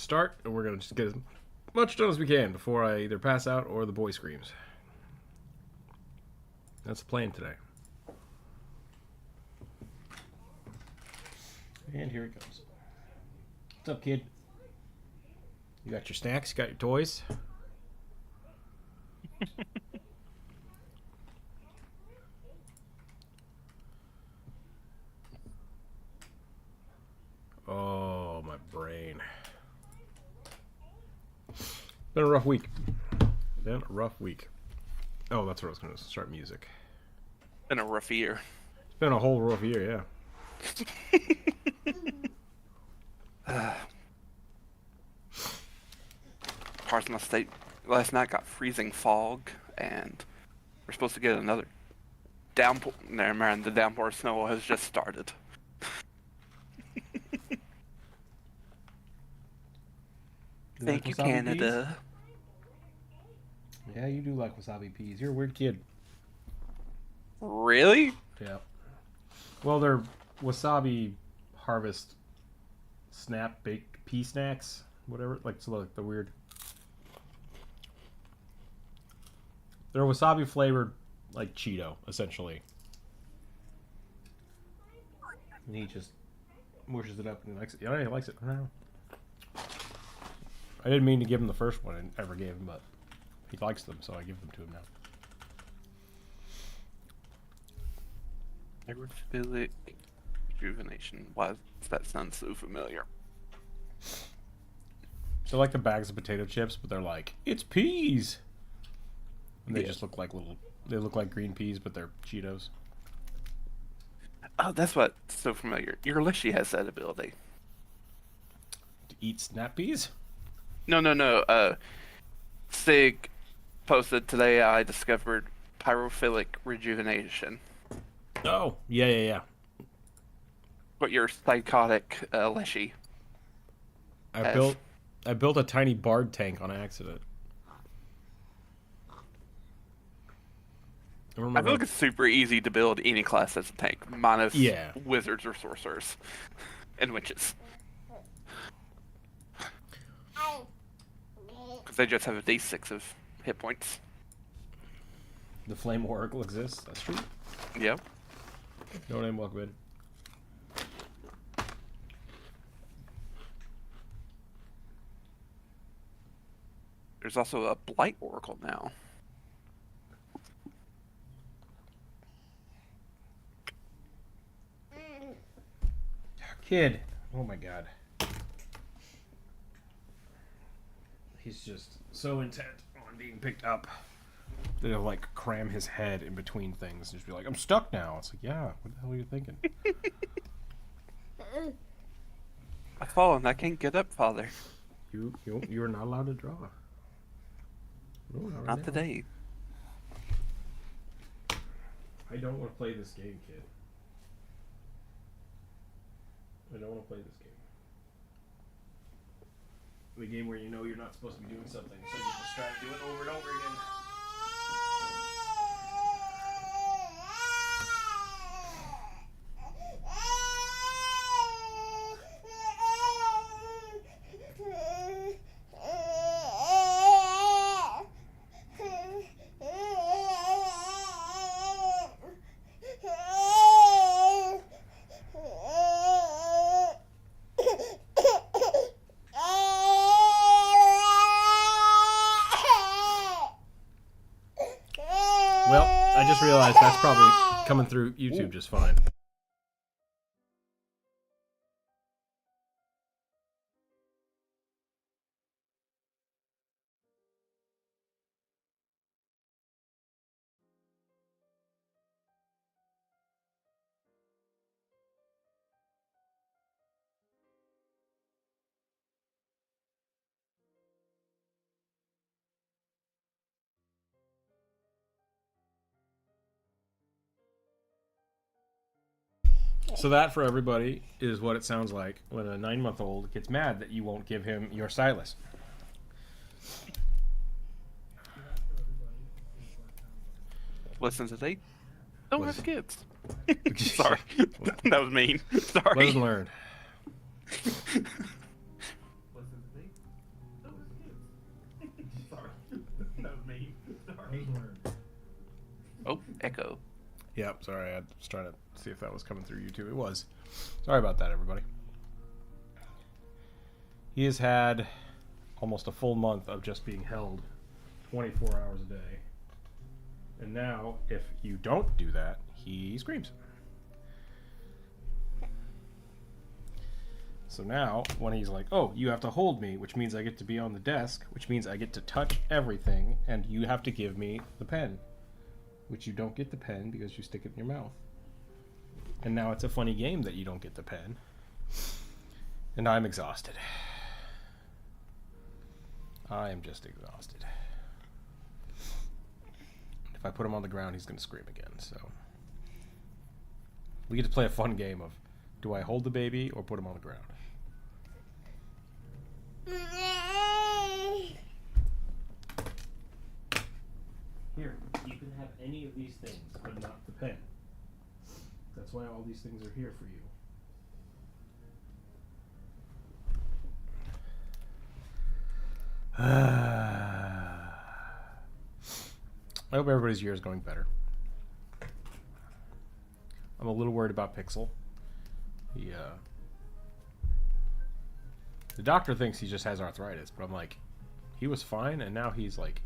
start, and we're going to just get as much done as we can before I either pass out or the boy screams. That's the plan today. And here it goes. What's up, kid? You got your snacks? You got your toys? Oh, my brain. Been a rough week. Been a rough week. Oh, that's where I was going to start music. Been a rough year. It's been a whole rough year, yeah. Parts of my state last night got freezing fog, and we're supposed to get another downpour. Never mind, the downpour of snow has just started. Thank you, Canada. Peas? Yeah, you do like wasabi peas. You're a weird kid. Really? Yeah. Well, they're wasabi harvest snap baked pea snacks, whatever. Like, so like the weird. They're wasabi flavored, like Cheeto, essentially. And he just mushes it up and he likes it. Yeah, he likes it. I don't know. I didn't mean to give him the first one I ever gave him, but he likes them, so I give them to him now. Necrophilic rejuvenation. Why does that sound so familiar? They're like the bags of potato chips, but they're like, it's peas! And they just look like they look like green peas, but they're Cheetos. Oh, that's what's so familiar. Your Lishy has that ability. To eat snap peas? No. Sig posted today I discovered pyrophilic rejuvenation. Oh, yeah. What your psychotic Lishy has. I built a tiny bard tank on accident. I feel like it's super easy to build any class as a tank, minus wizards or sorcerers and witches. Because they just have a D6 of hit points. The Flame Oracle exists, that's true. Yep. No name, welcome in. There's also a Blight Oracle now. Kid. Oh my god. He's just so intent on being picked up that he'll like cram his head in between things and just be like, I'm stuck now. It's like, yeah, what the hell are you thinking? I've fallen. I can't get up, Father. You are not allowed to draw. No, not today. I don't want to play this game, kid. I don't want to play this game. The game where you know you're not supposed to be doing something, so you just try to do it over and over again. Well, I just realized that's probably coming through YouTube just fine. So that, for everybody, is what it sounds like when a 9-month-old gets mad that you won't give him your stylus. Listen to they don't have kids. Sorry, that was mean. Sorry. Lesson learned. echo. Yep, sorry, I was trying to see if that was coming through YouTube. It was. Sorry about that, everybody. He has had almost a full month of just being held 24 hours a day. And now, if you don't do that, he screams. So now, when he's like, oh, you have to hold me, which means I get to be on the desk, which means I get to touch everything, and you have to give me the pen. Which you don't get the pen because you stick it in your mouth. And now it's a funny game that you don't get the pen. And I'm exhausted. I am just exhausted. If I put him on the ground, he's going to scream again, so... We get to play a fun game of, do I hold the baby or put him on the ground? Here, you can have any of these things, but not the pen. That's why all these things are here for you. I hope everybody's year is going better. I'm a little worried about Pixel. The doctor thinks he just has arthritis, but I'm like, he was fine, and now he's like,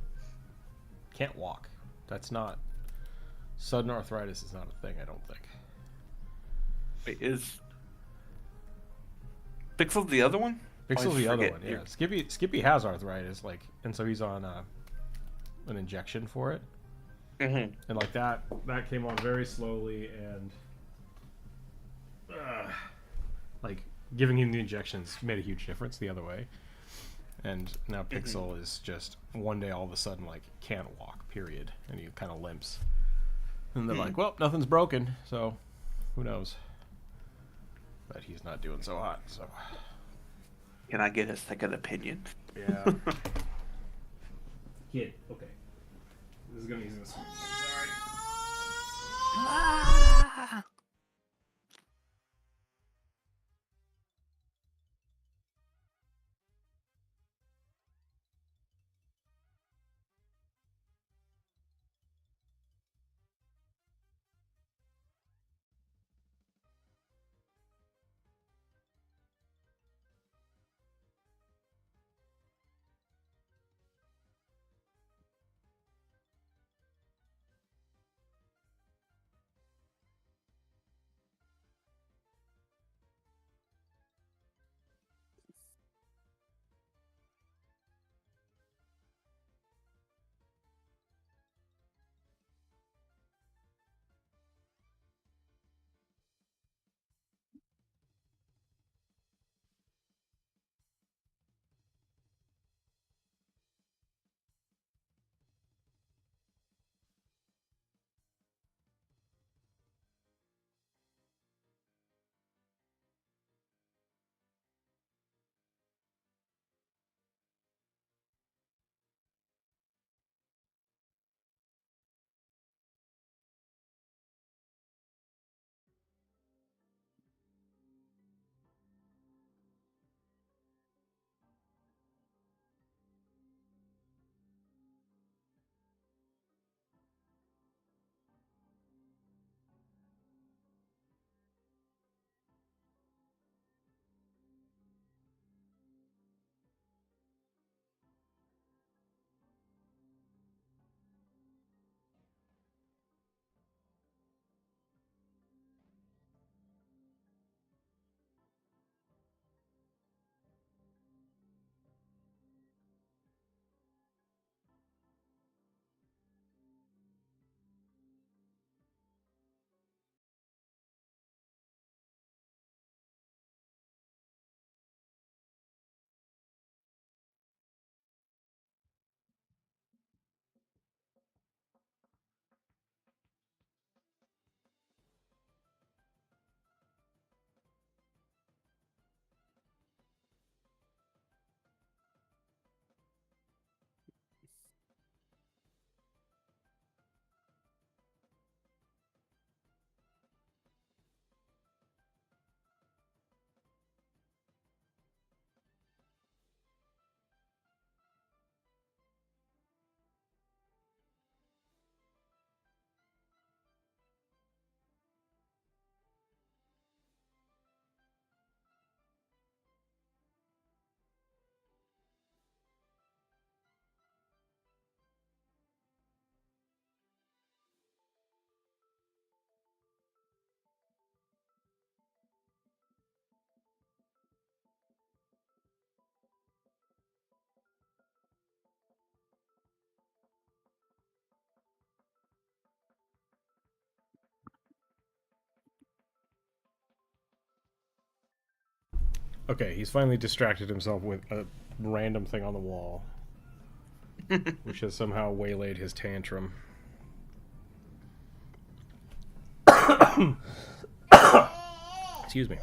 can't walk. That's not... Sudden arthritis is not a thing, I don't think. Wait, is Pixel the other one? Pixel's the other one, yeah. Skippy has arthritis, like, and so he's on an injection for it. Mm-hmm. And like that came on very slowly, and like giving him the injections made a huge difference the other way. And now Pixel is just one day all of a sudden like can't walk, period, and he kind of limps. And they're like, well, nothing's broken, so who knows? But he's not doing so hot, so. Can I get a second opinion? Yeah. Kid, okay. He's gonna scream. Sorry. Ah! Okay, he's finally distracted himself with a random thing on the wall, which has somehow waylaid his tantrum. Excuse me.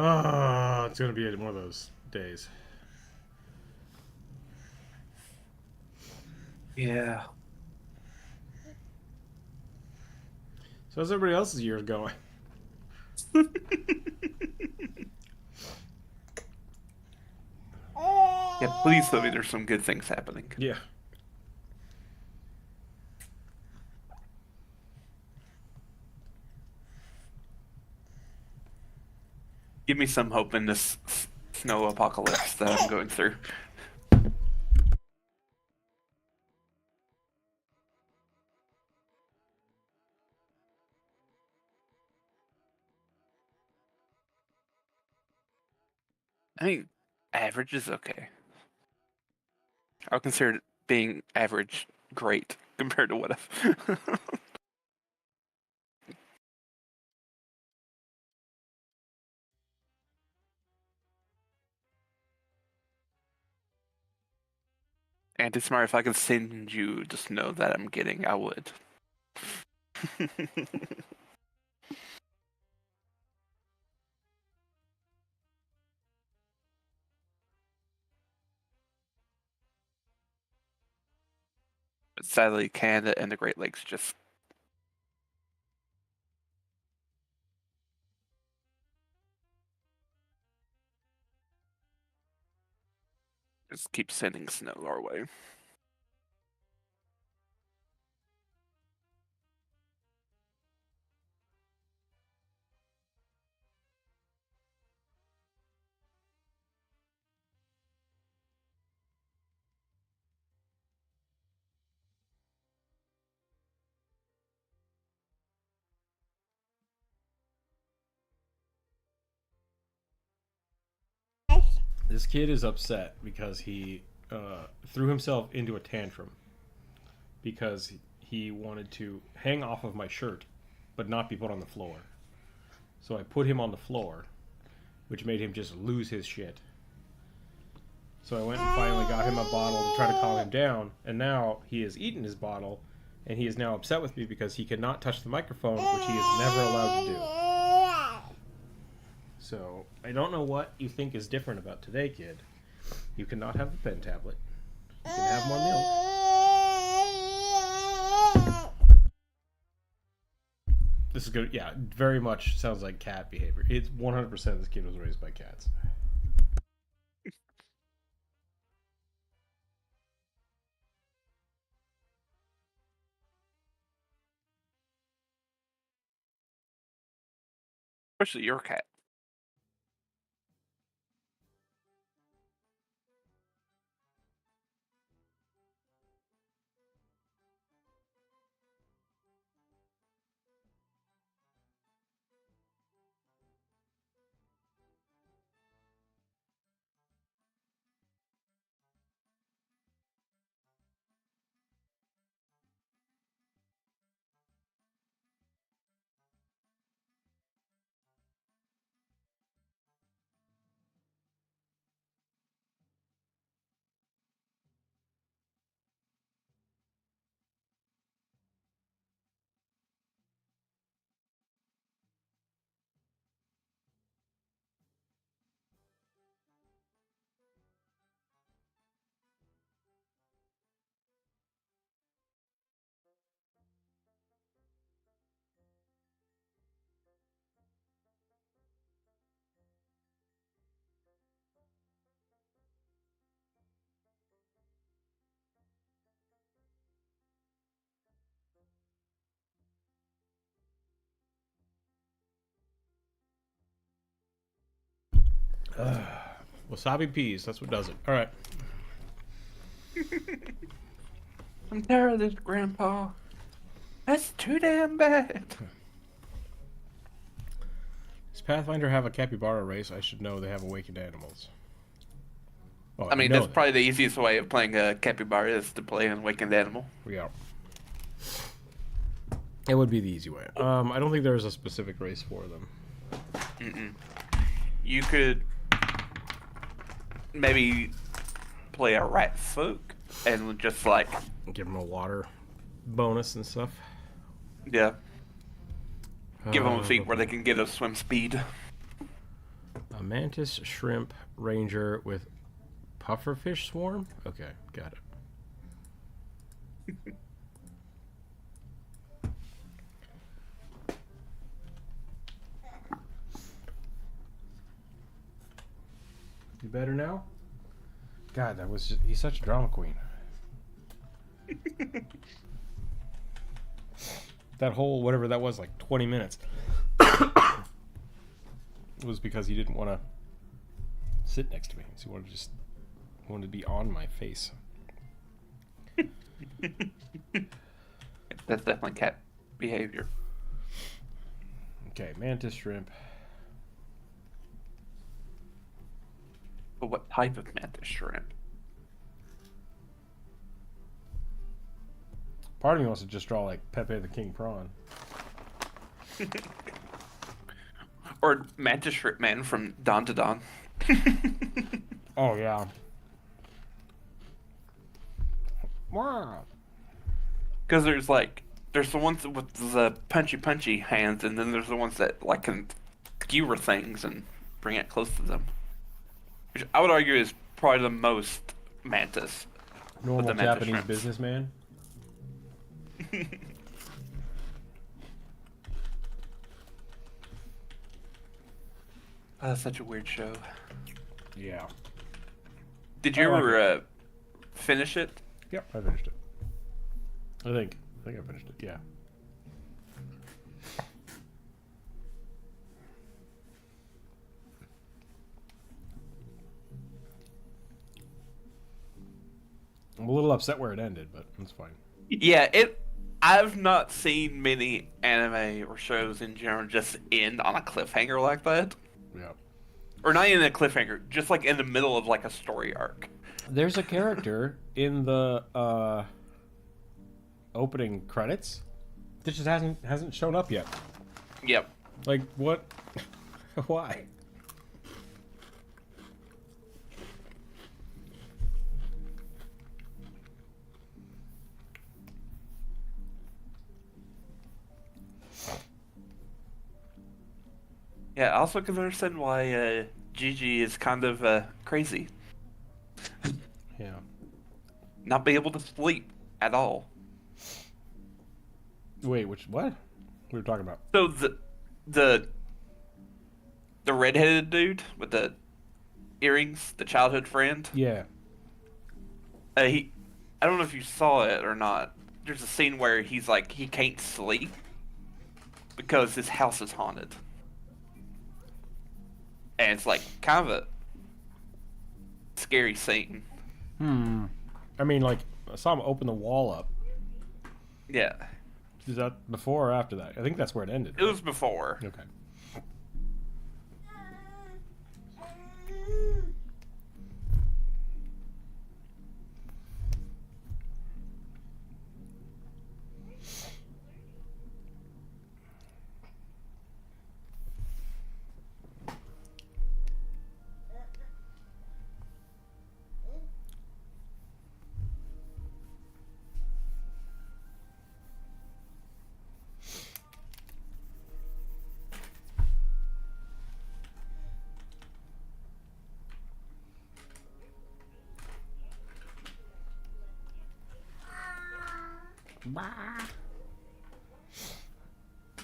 Oh, it's gonna be one of those days. Yeah. So how's everybody else's year going? Yeah, please tell me there's some good things happening. Yeah. Give me some hope in this snow apocalypse that I'm going through. I mean, average is okay. I'll consider it being average great compared to what I've. Anti-smart, if I could send you just know that I'm getting, I would. But sadly, Canada and the Great Lakes just keep sending snow our way. This kid is upset because he threw himself into a tantrum because he wanted to hang off of my shirt but not be put on the floor. So I put him on the floor, which made him just lose his shit. So I went and finally got him a bottle to try to calm him down, and now he has eaten his bottle, and he is now upset with me because he cannot touch the microphone, which he is never allowed to do. So I don't know what you think is different about today, kid. You cannot have the pen tablet. You can have more milk. This is good. Yeah, very much sounds like cat behavior. It's 100% this kid was raised by cats. Especially your cat. Wasabi peas. That's what does it. All right. I'm tired of this, Grandpa. That's too damn bad. Does Pathfinder have a capybara race? I should know they have awakened animals. Well, I mean, know that's probably the easiest way of playing a capybara is to play an awakened animal. Yeah. It would be the easy way. I don't think there's a specific race for them. Mm-mm. You could maybe play a rat folk and just like Give them a water bonus and stuff. yeah, give them a feat where they can get a swim speed. A mantis shrimp ranger with pufferfish swarm? Okay, got it. You better now? God, that was just, he's such a drama queen. That whole whatever that was, like 20 minutes, was because he didn't want to sit next to me. So he wanted to be on my face. That's definitely cat behavior. Okay, mantis shrimp. But what type of mantis shrimp? Part of me wants to just draw like Pepe the King Prawn. Or mantis shrimp man from Dawn to Dawn. Oh yeah. Wow. Because there's the ones with the punchy hands, and then there's the ones that like can skewer things and bring it close to them. Which I would argue is probably the most mantis. Normal the mantis Japanese shrimps. businessman. That's such a weird show. Yeah. Did you I like ever finish it? Yep, I finished it. I think I finished it. Yeah. I'm a little upset where it ended, but it's fine. Yeah, I've not seen many anime or shows in general just end on a cliffhanger like that. Yeah. Or not even a cliffhanger, just like in the middle of like a story arc. There's a character in the opening credits that just hasn't shown up yet. Yep. Like what? Why? Yeah, I also can understand why Gigi is kind of crazy. Yeah. Not be able to sleep at all. Wait, what? We were talking about. So the redheaded dude with the earrings, the childhood friend. Yeah. I don't know if you saw it or not. There's a scene where he's like he can't sleep because his house is haunted. and it's like kind of a scary scene. I mean, like, I saw him open the wall up. Yeah, Is that before or after that? I think that's where it ended. it was before. Okay.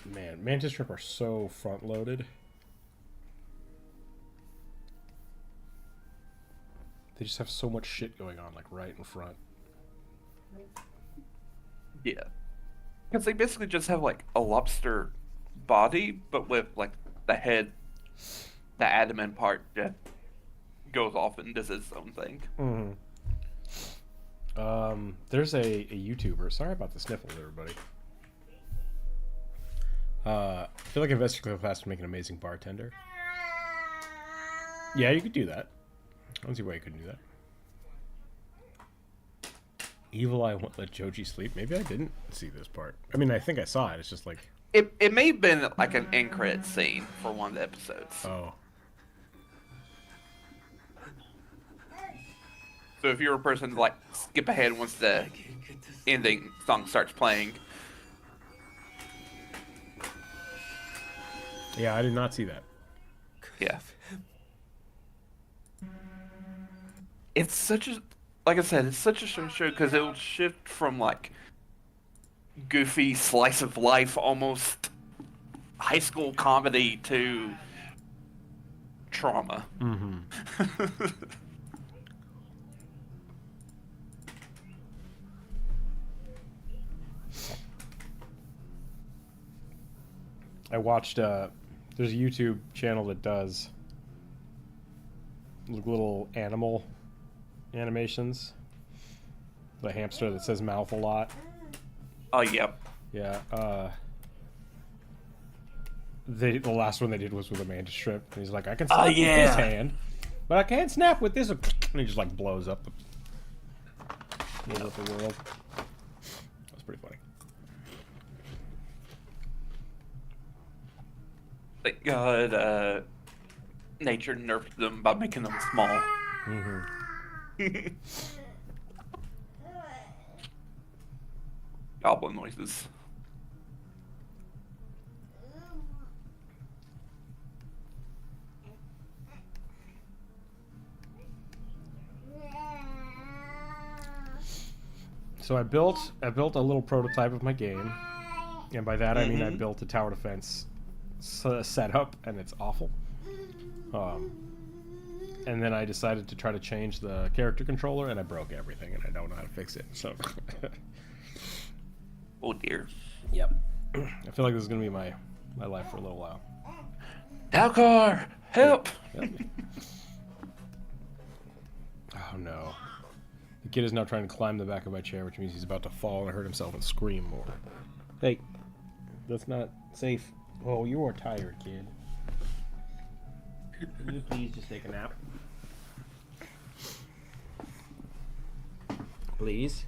Man, mantis shrimp are so front loaded. They just have so much shit going on, like right in front. Yeah, because they basically just have like a lobster body, but with like the head, the adamant part that goes off and does its own thing. There's a YouTuber. Sorry about the sniffles, everybody. I feel like Investor Class would make an amazing bartender. Yeah, you could do that. I don't see why you couldn't do that. Evil Eye won't let Joji sleep. Maybe I didn't see this part. I mean, I think I saw it. It's just like... It may have been like an end credit scene for one of the episodes. Oh. So if you're a person to like skip ahead once the ending song starts playing. Yeah, I did not see that. Yeah. It's such a, like I said, it's such a show because it will shift from like goofy slice of life, almost high school comedy to trauma. I watched, there's a YouTube channel that does little animal animations. The hamster that says mouth a lot. Oh, yep. Yeah, the last one they did was with a mantis shrimp, and he's like, I can snap with this hand, but I can't snap with this, and he just like blows up the world. That's pretty funny. Thank God, nature nerfed them by making them small. Goblin noises. So I built a little prototype of my game, and by that I mean I built a tower defense setup, and it's awful. And then I decided to try to change the character controller, and I broke everything, and I don't know how to fix it. So, Oh dear. yep. I feel like this is gonna be my life for a little while. Dalcar, help! Yep. Oh no. The kid is now trying to climb the back of my chair, which means he's about to fall and hurt himself and scream more. Hey, that's not safe. Oh, you are tired, kid. Can you please just take a nap? Please?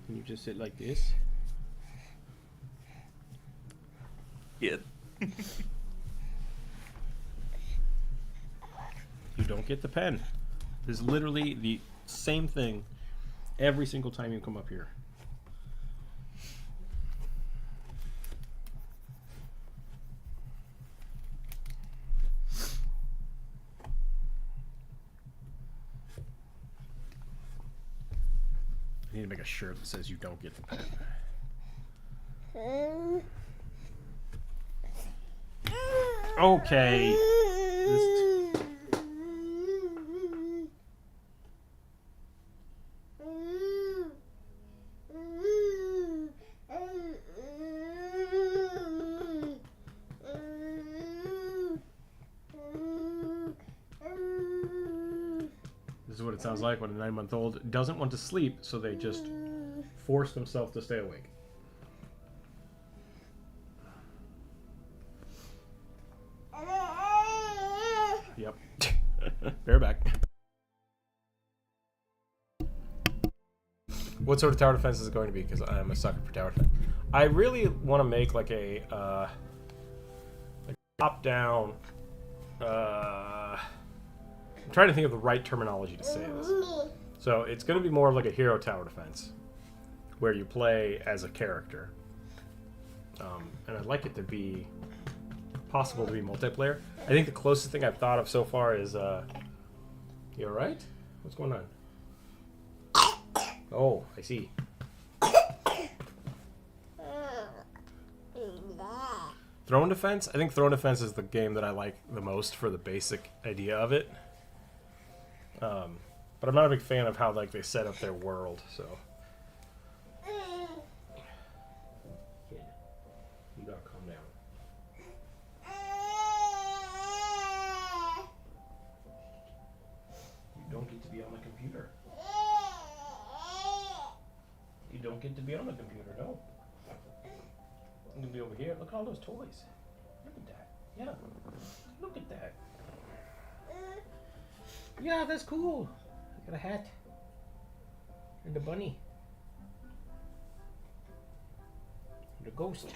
Can you just sit like this? Yeah. You don't get the pen. This is literally the same thing every single time you come up here. I need to make a shirt that says you don't get the pen. Okay. what it sounds like when a 9-month-old doesn't want to sleep, so they just force themselves to stay awake. Yep. Bareback. What sort of tower defense is it going to be? Because I'm a sucker for tower defense. I really want to make like a top-down. I'm trying to think of the right terminology to say this. So it's going to be more of like a hero tower defense, where you play as a character, and I'd like it to be possible to be multiplayer. I think the closest thing I've thought of so far is, you alright? What's going on? Oh, I see. Throne defense? I think throne defense is the game that I like the most for the basic idea of it. But I'm not a big fan of how like they set up their world, so. Kid, you gotta calm down. You don't get to be on the computer. You don't get to be on the computer, no. I'm gonna be over here. Look at all those toys. Look at that. Yeah. Look at that. Yeah, that's cool. I got a hat. And a bunny. And a ghost.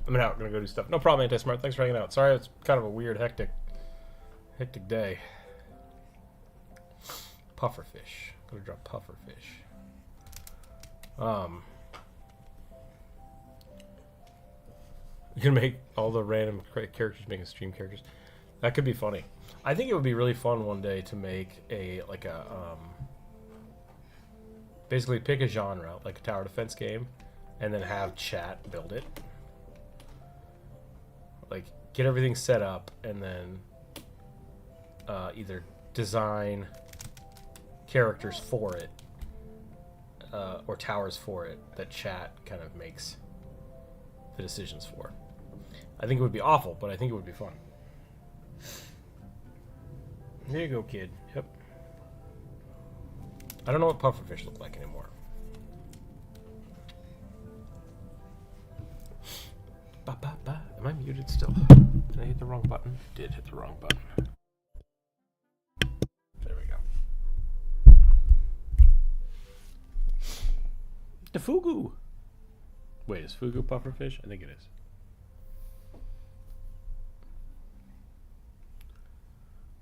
I'm out. Gonna go do stuff. No problem, Anti-Smart. Thanks for hanging out. Sorry, it's kind of a weird, hectic day. Pufferfish. Gonna drop pufferfish. You're gonna make all the random characters making stream characters. That could be funny. I think it would be really fun one day to make basically pick a genre, like a tower defense game, and then have chat build it. Like, get everything set up, and then either design characters for it, or towers for it that chat kind of makes the decisions for. I think it would be awful, but I think it would be fun. There you go, kid. Yep. I don't know what pufferfish look like anymore. Ba, ba, ba. Am I muted still? Did I hit the wrong button? Did hit the wrong button. There we go. The fugu. Wait, is fugu pufferfish? I think it is.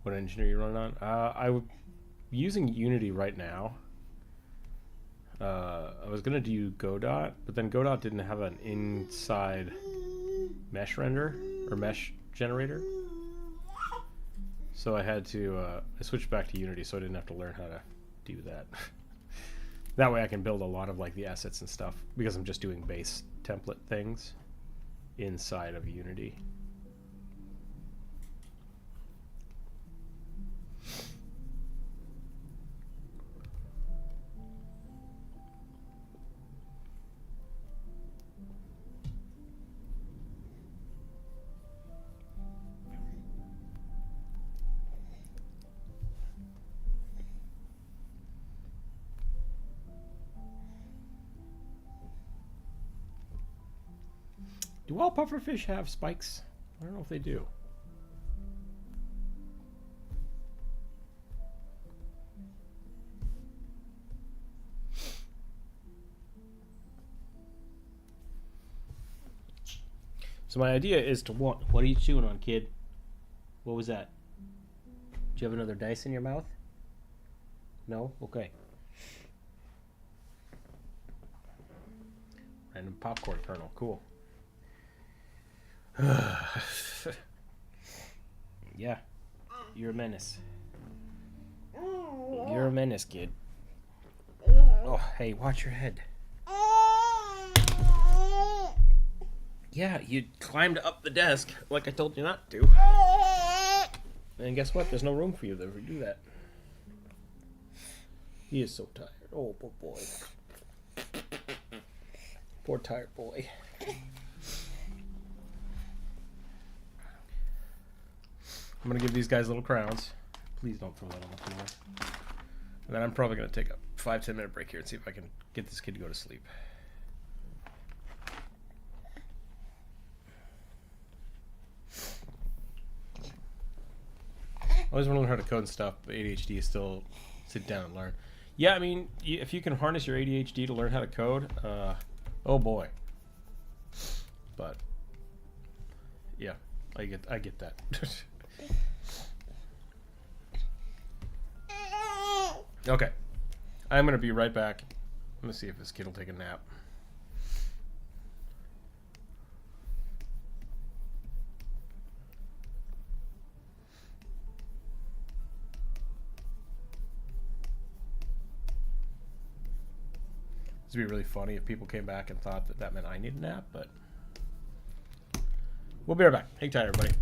What engine are you running on? I'm using Unity right now. I was gonna do Godot, but then Godot didn't have an inside mesh render or mesh generator, so I had to I switched back to Unity, so I didn't have to learn how to do that. That way I can build a lot of like the assets and stuff, because I'm just doing base template things inside of Unity. Do all pufferfish have spikes? I don't know if they do. So my idea is to want... What are you chewing on, kid? What was that? Did you have another dice in your mouth? No? Okay. Random popcorn kernel. Cool. Yeah, you're a menace. You're a menace, kid. Oh, hey, watch your head. Yeah, you climbed up the desk like I told you not to. And guess what? There's no room for you to do that. He is so tired. Oh, poor boy. Poor tired boy. I'm gonna give these guys little crowns. Please don't throw that on the floor. And then I'm probably gonna take a 5-10 minute break here and see if I can get this kid to go to sleep. I always want to learn how to code and stuff, but ADHD is still sit down and learn. Yeah, I mean, if you can harness your ADHD to learn how to code, oh boy. But yeah, I get that. Okay, I'm gonna be right back. I'm gonna see if this kid will take a nap. This would be really funny if people came back and thought that that meant I need a nap, but we'll be right back. Hang tight, everybody.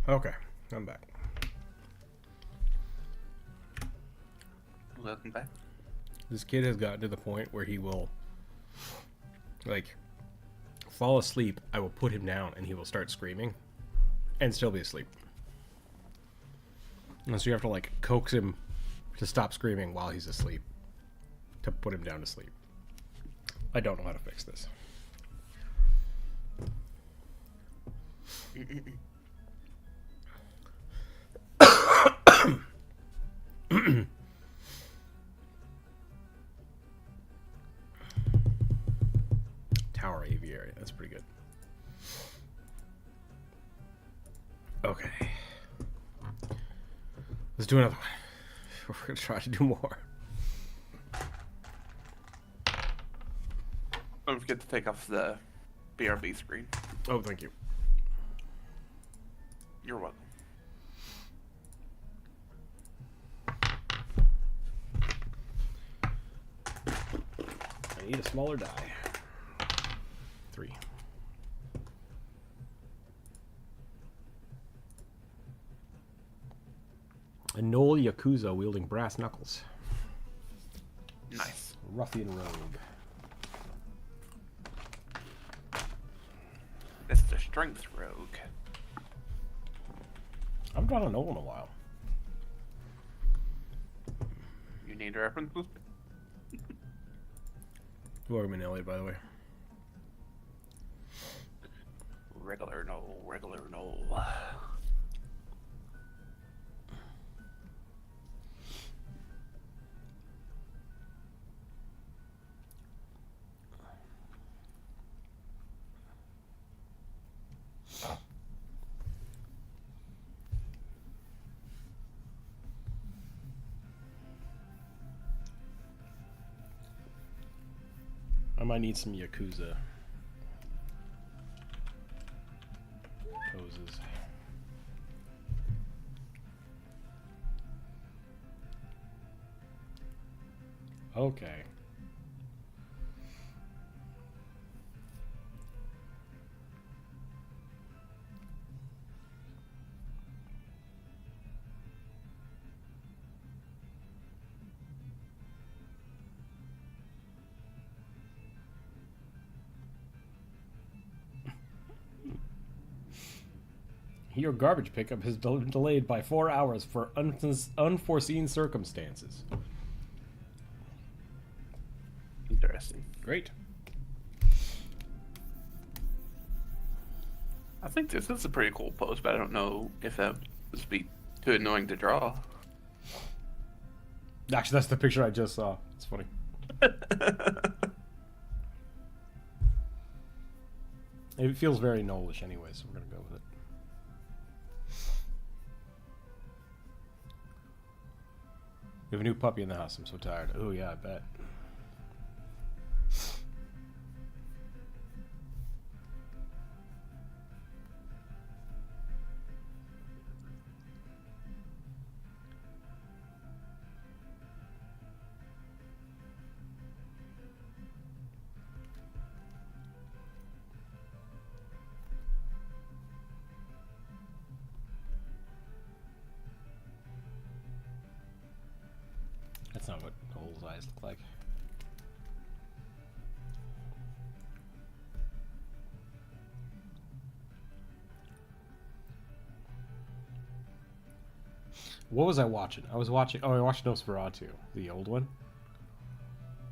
Okay, I'm back. Welcome back. This kid has gotten to the point where he will, like, fall asleep. I will put him down, and he will start screaming, and still be asleep. And so you have to, like, coax him to stop screaming while he's asleep, to put him down to sleep. I don't know how to fix this. Tower aviary, that's pretty good. Okay. Let's do another one. We're gonna try to do more. Don't forget to take off the BRB screen. Oh, thank you. You're welcome. I need a smaller die. 3. A Knoll Yakuza wielding brass knuckles. Nice. Ruffian rogue. That's the strength rogue. I haven't drawn a Knoll in a while. You need references? Welcome in, Elliot, by the way. Regular no. I might need some Yakuza poses. Okay. Your garbage pickup has been delayed by 4 hours for unforeseen circumstances. Interesting. Great. I think this is a pretty cool pose, but I don't know if that would be too annoying to draw. Actually, that's the picture I just saw. It's funny. It feels very Knowlish anyway, so we're going to go with it. We have a new puppy in the house. I'm so tired. Oh, yeah, I bet. That's not what Noel's eyes look like. What was I watching? I watched Nosferatu, the old one.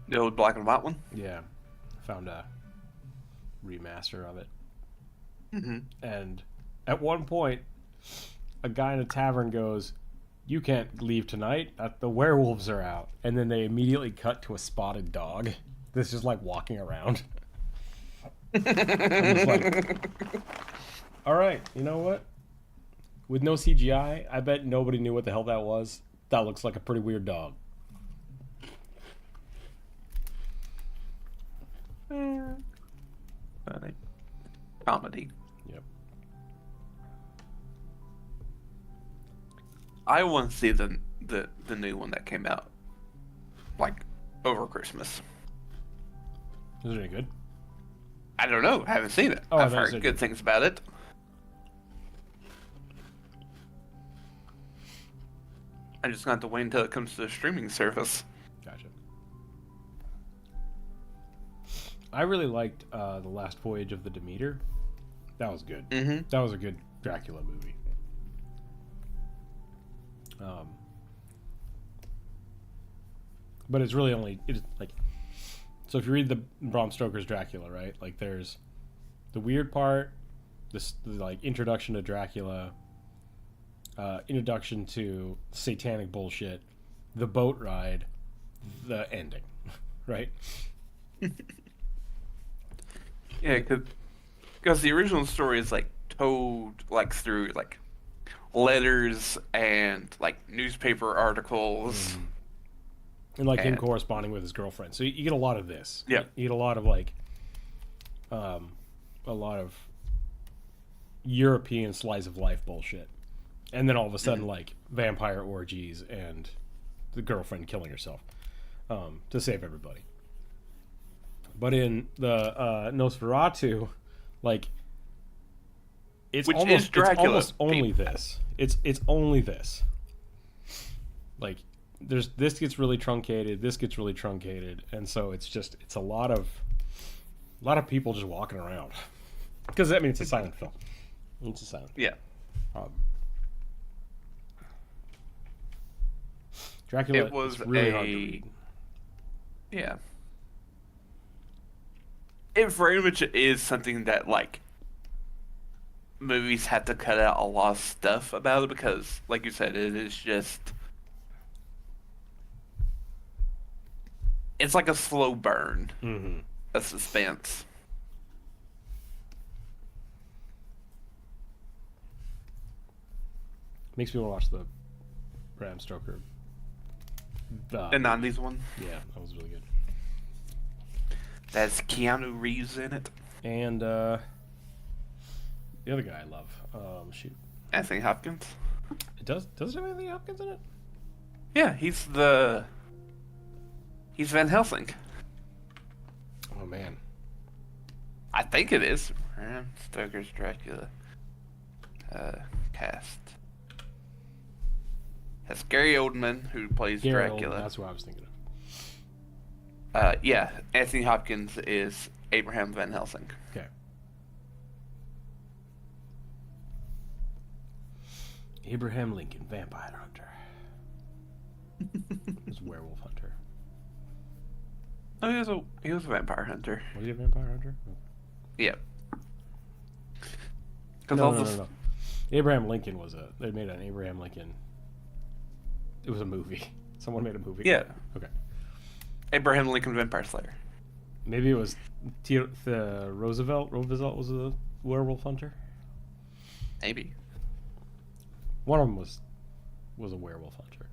The old black and white one? Yeah. Found a remaster of it. Mm-hmm. And at one point, a guy in a tavern goes, "You can't leave tonight. The werewolves are out." And then they immediately cut to a spotted dog that's just like walking around. I'm just like, all right, you know what? With no CGI, I bet nobody knew what the hell that was. That looks like a pretty weird dog. Funny. Comedy. Yep. I want to see the new one that came out, like, over Christmas. Is it any good? I don't know. I haven't seen it. Oh, I've I thought you heard said good things about it. I'm just going to have to wait until it comes to the streaming service. Gotcha. I really liked The Last Voyage of the Demeter. That was good. Mm-hmm. That was a good Dracula movie. But it's really only like, so if you read the Bram Stoker's Dracula, right? Like there's the weird part, the like introduction to Dracula, introduction to satanic bullshit, the boat ride, the ending, right? Yeah, because the original story is like told like through like letters and like newspaper articles. And like him corresponding with his girlfriend. So you get a lot of this. Yeah. You get a lot of like, a lot of European slice of life bullshit. And then all of a sudden, like vampire orgies and the girlfriend killing herself to save everybody. But in the Nosferatu, like it's Which almost is Dracula, it's almost only this. It's only this. Like this gets really truncated, this gets really truncated, and so it's a lot of people just walking around. Because I mean it's a silent film. It's a silent. Yeah. Dracula It was is really hard to read. Yeah. It very much is something that, like, movies have to cut out a lot of stuff about it because, like you said, it is just... It's like a slow burn of suspense. Makes me want to watch the Bram Stoker. The 90s one. Yeah, that was really good. That's Keanu Reeves in it. And the other guy I love. Shoot. Anthony Hopkins. Does it have Anthony Hopkins in it? Yeah, he's Van Helsing. Oh man. I think it is. Bram Stoker's Dracula. Cast. Has Gary Oldman, who plays Gary Dracula. Oldman, that's what I was thinking of. Yeah, Anthony Hopkins is Abraham Van Helsing. Okay. Abraham Lincoln, vampire hunter. He's a werewolf hunter. Oh, he was a vampire hunter. Was he a vampire hunter? Yeah. No. Abraham Lincoln they made an Abraham Lincoln. It was a movie. Someone made a movie. Yeah. Okay. Abraham Lincoln Vampire Slayer. Maybe it was the Roosevelt. Roosevelt was a werewolf hunter. Maybe. One of them was a werewolf hunter.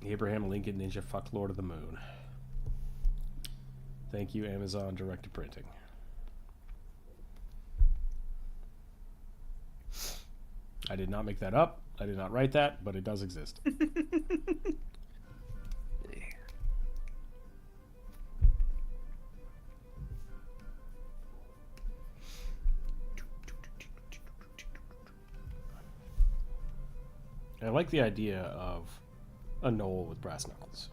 Abraham Lincoln Ninja Fuck Lord of the Moon. Thank you, Amazon Direct to Printing. I did not make that up. I did not write that, but it does exist. I like the idea of a gnoll with brass knuckles.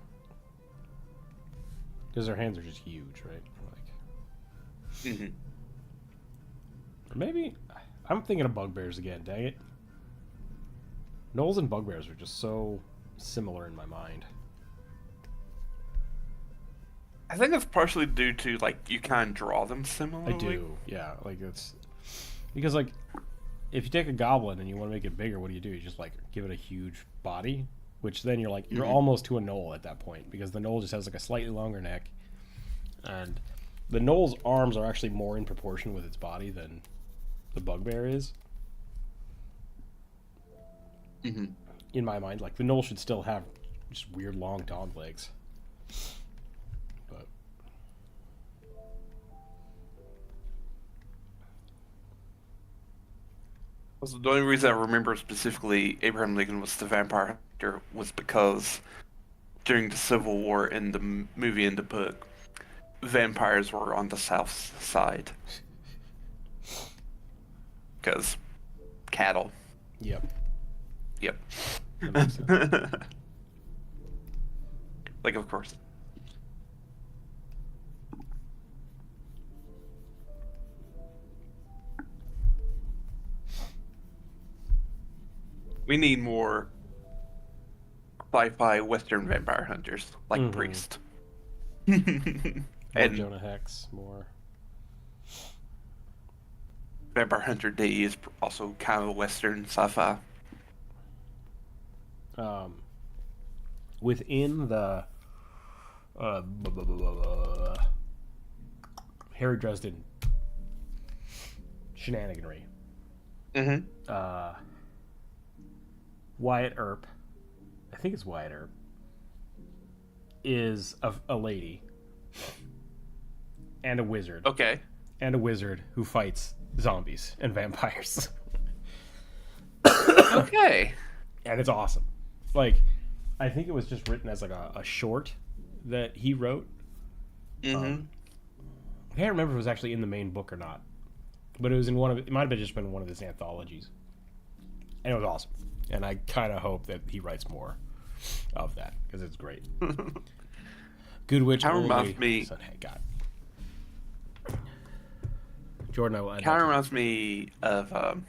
Because their hands are just huge, right? Like, maybe I'm thinking of bugbears again. Dang it! Gnolls and bugbears are just so similar in my mind. I think it's partially due to like you kind of draw them similarly. I do, yeah. Like it's because like if you take a goblin and you want to make it bigger, what do? You just like give it a huge body, which then you're like you're almost to a gnoll at that point because the gnoll just has like a slightly longer neck, and the gnoll's arms are actually more in proportion with its body than the bugbear is. In my mind, like the gnoll should still have just weird long dog legs. But also, the only reason I remember specifically Abraham Lincoln was the vampire hunter was because during the Civil War in the movie and the book, vampires were on the South side. Because cattle. Yep. Yep. That makes sense. Like, of course. We need more sci-fi Western vampire hunters, like Priest. More And Jonah Hex, more. Vampire Hunter D is also kind of Western sci-fi. Within the Harry Dresden shenaniganry, Wyatt Earp, I think it's Wyatt Earp, is a lady and a wizard. Okay. And a wizard who fights zombies and vampires. Okay. And it's awesome. Like, I think it was just written as like a short that he wrote. I can't remember if it was actually in the main book or not, but it was in one of it might have just been one of his anthologies, and it was awesome. And I kind of hope that he writes more of that because it's great. Good Witch Kind of only. reminds me. Hey, God. Jordan, I will add. Kind of reminds me of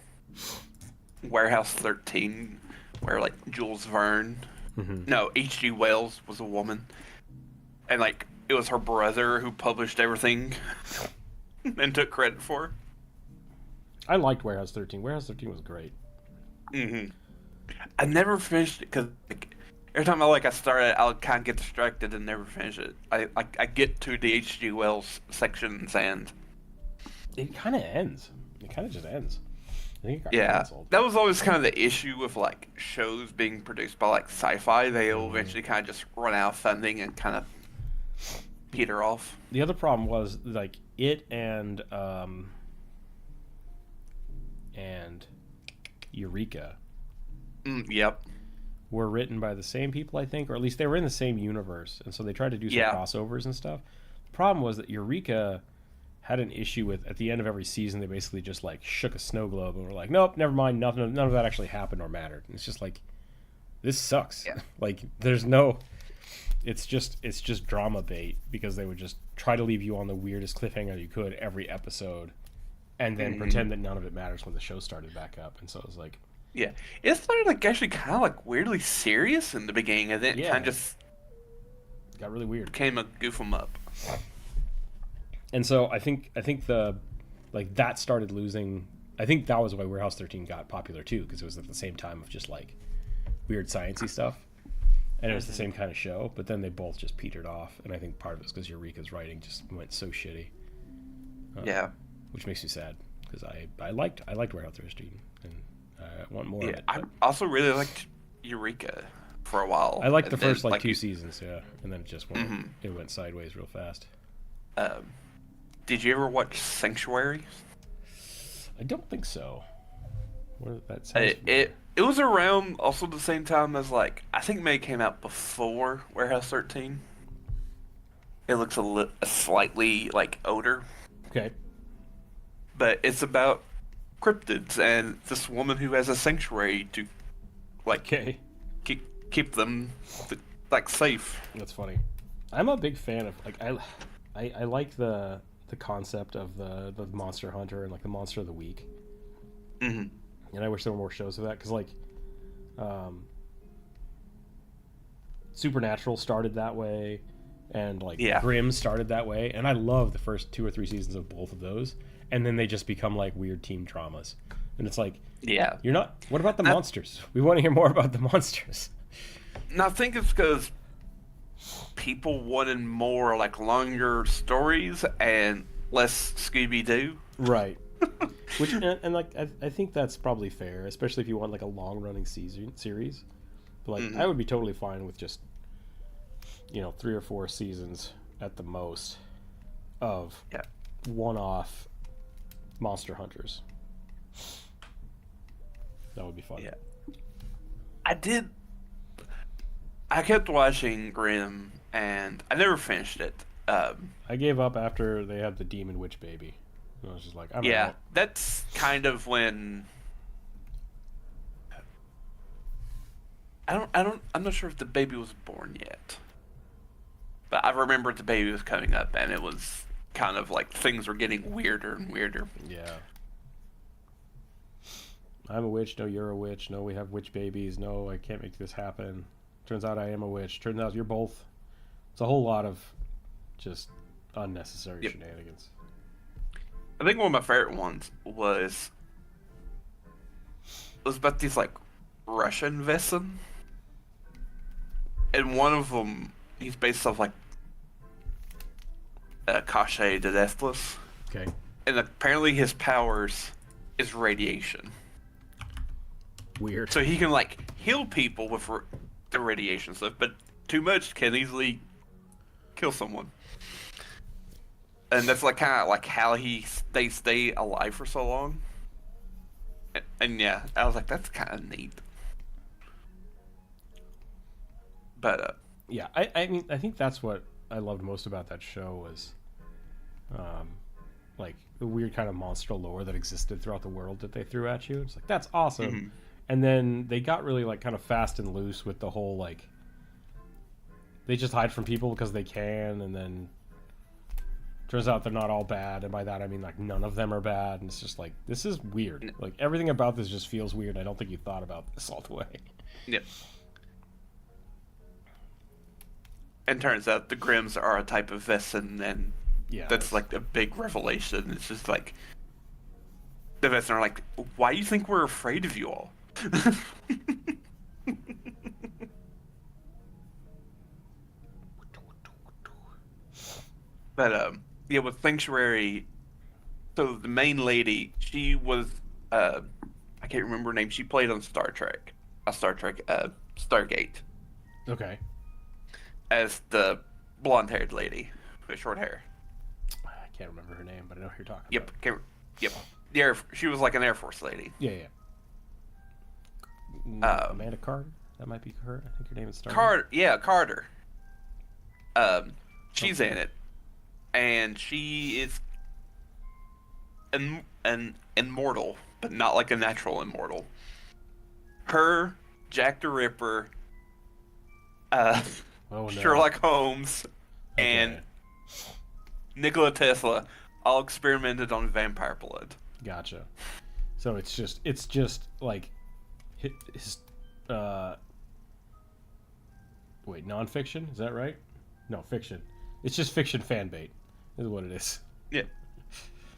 Warehouse 13, where like Jules Verne, no, H.G. Wells was a woman, and like it was her brother who published everything and took credit for it. I liked Warehouse 13. Warehouse 13 was great. I never finished it because like, every time I started, I'll kind of get distracted and never finish it. I get to the H.G. Wells sections and it kind of ends. It kind of just ends. I think it got canceled. That was always kind of the issue with like shows being produced by like sci-fi. They'll eventually kind of just run out of funding and kind of peter off. The other problem was like it and Eureka. Yep. Were written by the same people, I think, or at least they were in the same universe, and so they tried to do some crossovers and stuff. The problem was that Eureka had an issue with at the end of every season they basically just like shook a snow globe and were like, nope, never mind, none of that actually happened or mattered. And it's just like, this sucks. Yeah. Like there's no, it's just drama bait because they would just try to leave you on the weirdest cliffhanger you could every episode, and then pretend that none of it matters when the show started back up. And so it was like, yeah, it started like actually kind of like weirdly serious in the beginning, and then it kind of just got really weird. Became a goof 'em up. And so I think the like that started losing. I think that was why Warehouse 13 got popular too, because it was at the same time of just like weird sciencey stuff, and it was the same kind of show. But then they both just petered off, and I think part of it was because Eureka's writing just went so shitty. Which makes me sad because I liked Warehouse 13 and I want more of it. I also really liked Eureka for a while. I liked the first like 2 seasons, and then it just went it went sideways real fast. Did you ever watch Sanctuary? I don't think so. It was around also the same time as like I think May came out before Warehouse 13. It looks a slightly like older. Okay. But it's about cryptids and this woman who has a sanctuary to like keep them like safe. That's funny. I'm a big fan of like I like the concept of the monster hunter and like the monster of the week. And I wish there were more shows of that because like Supernatural started that way, and like Grimm started that way, and I love the first 2 or 3 seasons of both of those, and then they just become like weird teen dramas, and it's like you're not. What about the monsters? We want to hear more about the monsters. And I think it's because people wanted more like longer stories and less Scooby-Doo. Right. Which and like I think that's probably fair, especially if you want like a long running series. But like I would be totally fine with just 3 or 4 seasons at the most of one-off monster hunters. That would be fun. Yeah. I kept watching Grimm and I never finished it. I gave up after they had the demon witch baby. I was just like, I'm out. That's kind of when I'm not sure if the baby was born yet. But I remember the baby was coming up, and it was kind of like things were getting weirder and weirder. Yeah. I'm a witch. No, you're a witch. No, we have witch babies. No, I can't make this happen. Turns out I am a witch. Turns out you're both. It's a whole lot of just unnecessary Yep. shenanigans. I think one of my favorite ones was about these like Russian vessels, and one of them he's based off like Cachet de Deathless, Okay. and apparently his powers is radiation. Weird. So he can like heal people with the radiation stuff, but too much can easily kill someone. And that's like kind of like how they stay alive for so long. And yeah, I was like, that's kind of neat. But Yeah, I mean, I think that's what I loved most about that show was, like the weird kind of monster lore that existed throughout the world that they threw at you. It's like that's awesome, Mhm. and then they got really like kind of fast and loose with the whole like they just hide from people because they can, and then turns out they're not all bad, and by that I mean like none of them are bad, and it's just like this is weird. Like everything about this just feels weird. I don't think you thought about this all the way. yep. And turns out the Grims are a type of Vesson, and Yeah, that's like a big revelation. It's just like the Vesson are like, why do you think we're afraid of you all? But yeah, with Sanctuary, so the main lady, she was I can't remember her name. She played on Star Trek, Stargate, okay. as the blonde-haired lady with short hair. I can't remember her name, but I know who you're talking Yep, about. yep. She was like an Air Force lady. Yeah, Amanda Carter. That might be her. I think her name is Star. Carter. She's in it, and she is an immortal, but not like a natural immortal. Her, Jack the Ripper, Oh, no. Sherlock Holmes, and Okay. Nikola Tesla all experimented on vampire blood. Gotcha. So it's just like his wait, nonfiction? Is that right? No, fiction. It's just fiction fan bait, is what it is. Yeah.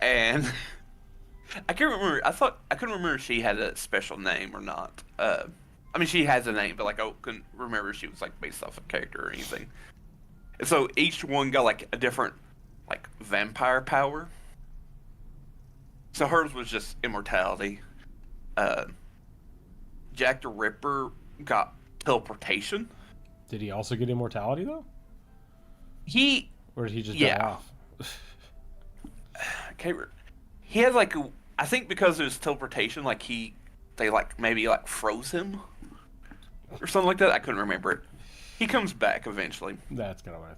And I can't remember. I couldn't remember if she had a special name or not. I mean, she has a name, but like I couldn't remember if she was like based off a character or anything. And so each one got like a different like vampire power. So hers was just immortality. Jack the Ripper got teleportation. Did he also get immortality though? Or did he just die off? He had like I think because it was teleportation, like they like maybe like froze him or something like that. I couldn't remember it. He comes back eventually. That's kind of what I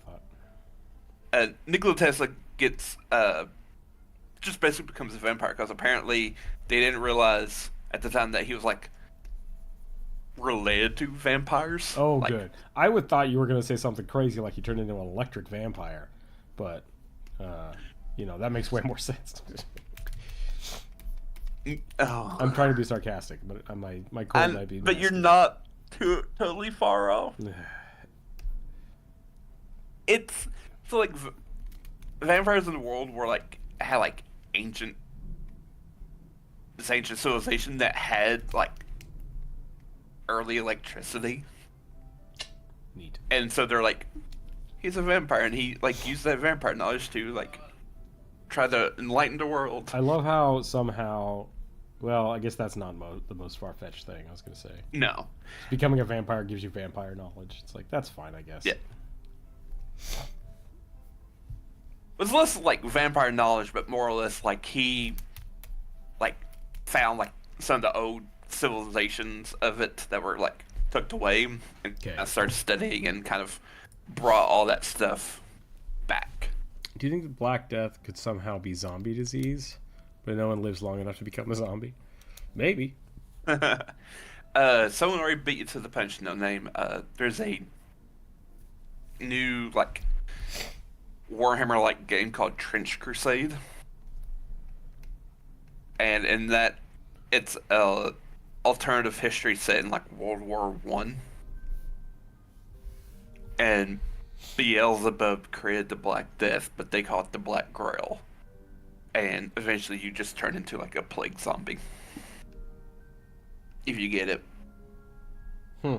thought. Nikola Tesla gets just basically becomes a vampire because apparently they didn't realize at the time that he was like related to vampires. Oh, like, good. I would thought you were going to say something crazy like he turned into an electric vampire, but that makes way more sense. Oh. I'm trying to be sarcastic, but my cold might be. But you're nasty. not totally far off. It's so like vampires in the world were like had like this ancient civilization that had like early electricity, Neat. and so they're like, he's a vampire, and he like used that vampire knowledge to like try to enlighten the world. I love how somehow, well, I guess that's not the most far-fetched thing I was going to say. No. Becoming a vampire gives you vampire knowledge. It's like, that's fine, I guess. Yeah. It's less like vampire knowledge, but more or less like he like found like some of the old civilizations of it that were like tucked away and started studying and kind of brought all that stuff back. Do you think that Black Death could somehow be zombie disease, but no one lives long enough to become a zombie? Maybe. Someone already beat you to the punch. No name. There's a new like Warhammer like game called Trench Crusade, and in that, it's alternative history set in like World War One, and Beelzebub created the Black Death, but they call it the Black Grail, and eventually you just turn into like a plague zombie if you get it. Hmm.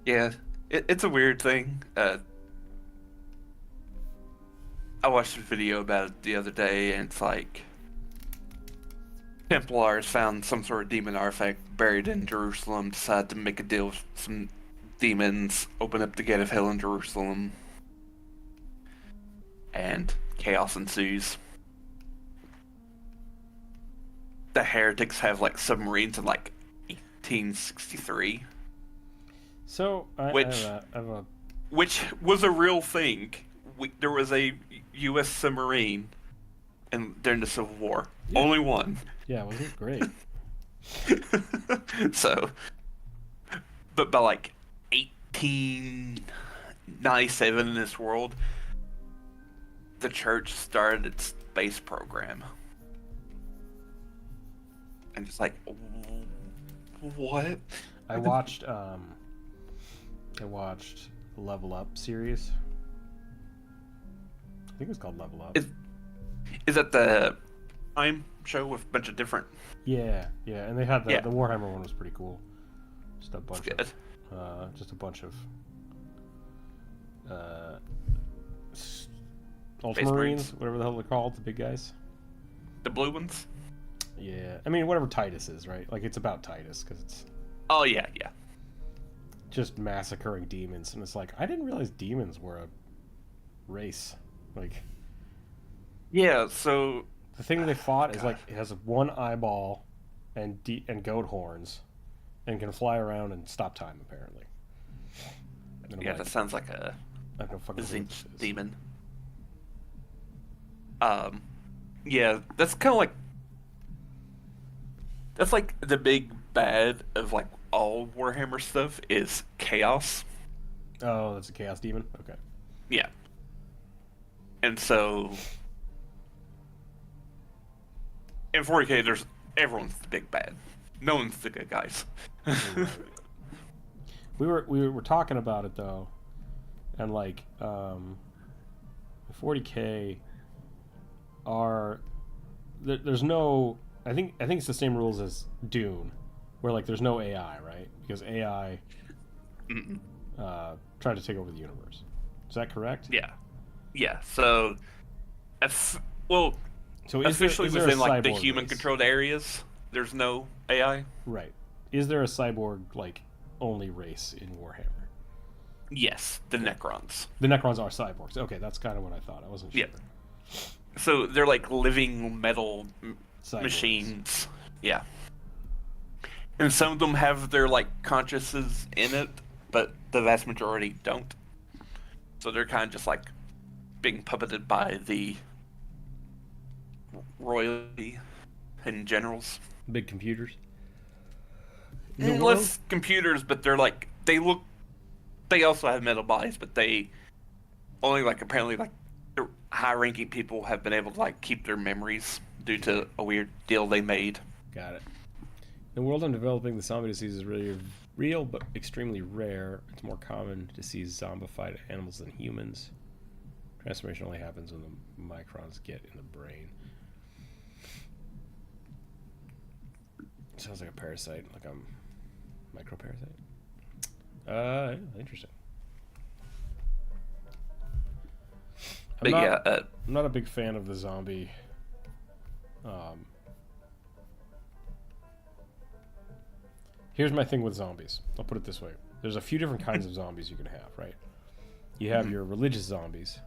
Yeah, it's a weird thing. I watched a video about it the other day, and it's like Templars found some sort of demon artifact buried in Jerusalem, decided to make a deal with some demons, open up the gate of hell in Jerusalem, and chaos ensues. The heretics have like submarines in like 1863, So which I have a which was a real thing. There was a U.S. submarine during the Civil War. Yeah. Only one. yeah, wasn't it great? So, but by like 1897 in this world, the church started its space program. And it's like, what? I watched Level Up series. I think it was called Level Up. Is that the Prime show with a bunch of different? Yeah, and they had the Yeah. Warhammer one was pretty cool. Just a bunch Good. of Ultramarines, whatever the hell they're called, the big guys. The blue ones? Yeah, I mean whatever Titus is, right? Like it's about Titus because it's Oh yeah. just massacring demons, and it's like I didn't realize demons were a race. Like Yeah, so the thing they fought is God. like it has one eyeball and goat horns, and can fly around and stop time apparently. And I'm yeah, like, that sounds like a I have no fucking clue what Zinch this is. demon. Yeah, that's kind of like the big bad of like all Warhammer stuff is chaos. Oh, that's a chaos demon. Okay. Yeah, and so in 40K, everyone's the big bad. No one's the good guys. We were talking about it though, and like 40K there's no I think it's the same rules as Dune, where like there's no AI, right? Because AI tried to take over the universe. Is that correct? Yeah. So, well, So officially is there a within like the cyborg human-controlled areas, there's no AI. race? Right. Is there a cyborg like only race in Warhammer? Yes, the Necrons. The Necrons are cyborgs. Okay, that's kind of what I thought. I wasn't sure. Yeah. So they're like living metal Cyborgs. machines. Yeah. And some of them have their like consciousness in it, but the vast majority don't. So they're kind of just like being puppeted by the royalty and generals. Big computers. And less computers, but they're like they also have metal bodies, but they only like apparently like the high-ranking people have been able to like keep their memories due to a weird deal they made. Got it. The world I'm developing, the zombie disease is really real, but extremely rare. It's more common to see zombified animals than humans. Transformation only happens when the microns get in the brain. Sounds like a parasite, like a microparasite. Interesting. But I'm not a big fan of the zombie. Here's my thing with zombies. I'll put it this way. There's a few different kinds of zombies you can have, right? You have your religious zombies,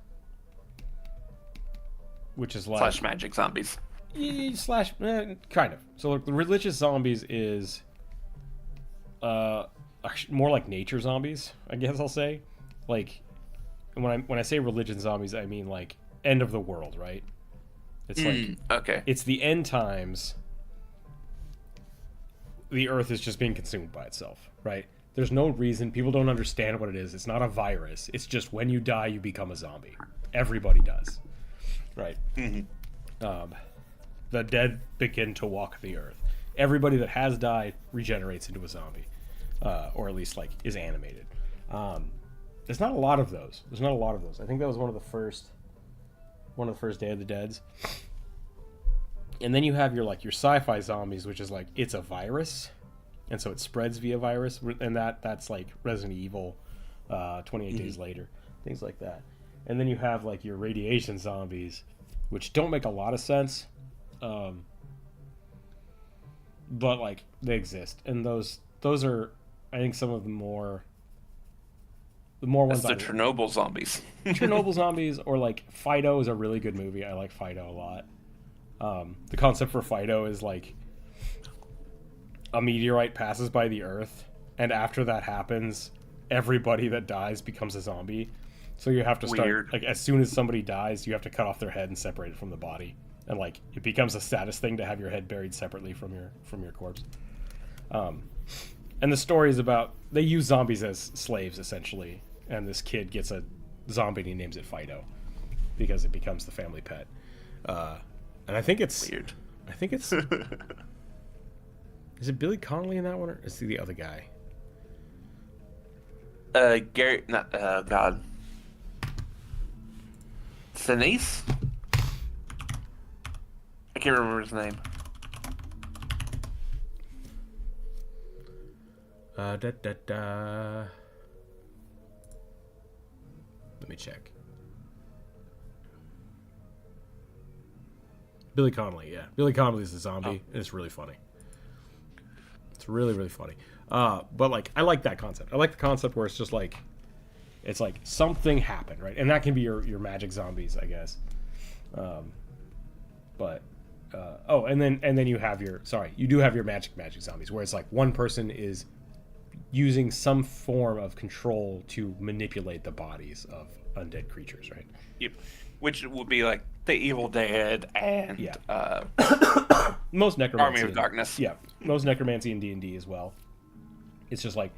which is like... Slash magic zombies. Kind of. So the religious zombies is more like nature zombies, I guess I'll say. Like when I say religion zombies, I mean like end of the world, right? It's like okay. it's the end times. The Earth is just being consumed by itself, right? There's no reason. People don't understand what it is. It's not a virus. It's just when you die, you become a zombie. Everybody does, right? The dead begin to walk the Earth. Everybody that has died regenerates into a zombie, or at least like is animated. There's not a lot of those. I think that was one of the first Day of the Deads. And then you have your sci-fi zombies, which is like it's a virus, and so it spreads via virus, and that's like Resident Evil, 28 Days Later, things like that. And then you have like your radiation zombies, which don't make a lot of sense, but like they exist, and those are, I think, some of the more ones. That's the Chernobyl zombies. Chernobyl zombies, or like Fido is a really good movie. I like Fido a lot. The concept for Fido is like a meteorite passes by the Earth, and after that happens, everybody that dies becomes a zombie. So you have to start like as soon as somebody dies, you have to cut off their head and separate it from the body, and like it becomes a status thing to have your head buried separately from your corpse. And the story is about they use zombies as slaves essentially, and this kid gets a zombie and he names it Fido because it becomes the family pet. And I think it's weird. I think it's is it Billy Connolly in that one, or is he the other guy? Gary, not God. Sinise? I can't remember his name. Let me check. Billy Connolly, yeah. Billy Connolly is the zombie, and it's really funny. It's really, really funny. But, like, I like that concept. I like the concept where it's just, like, it's like something happened, right? And that can be your magic zombies, I guess. And then you have you do have your magic zombies, where it's like one person is using some form of control to manipulate the bodies of undead creatures, right? Yep. Which would be like the Evil Dead and most necromancy. Army of Darkness. Yeah, most necromancy in D&D as well. It's just like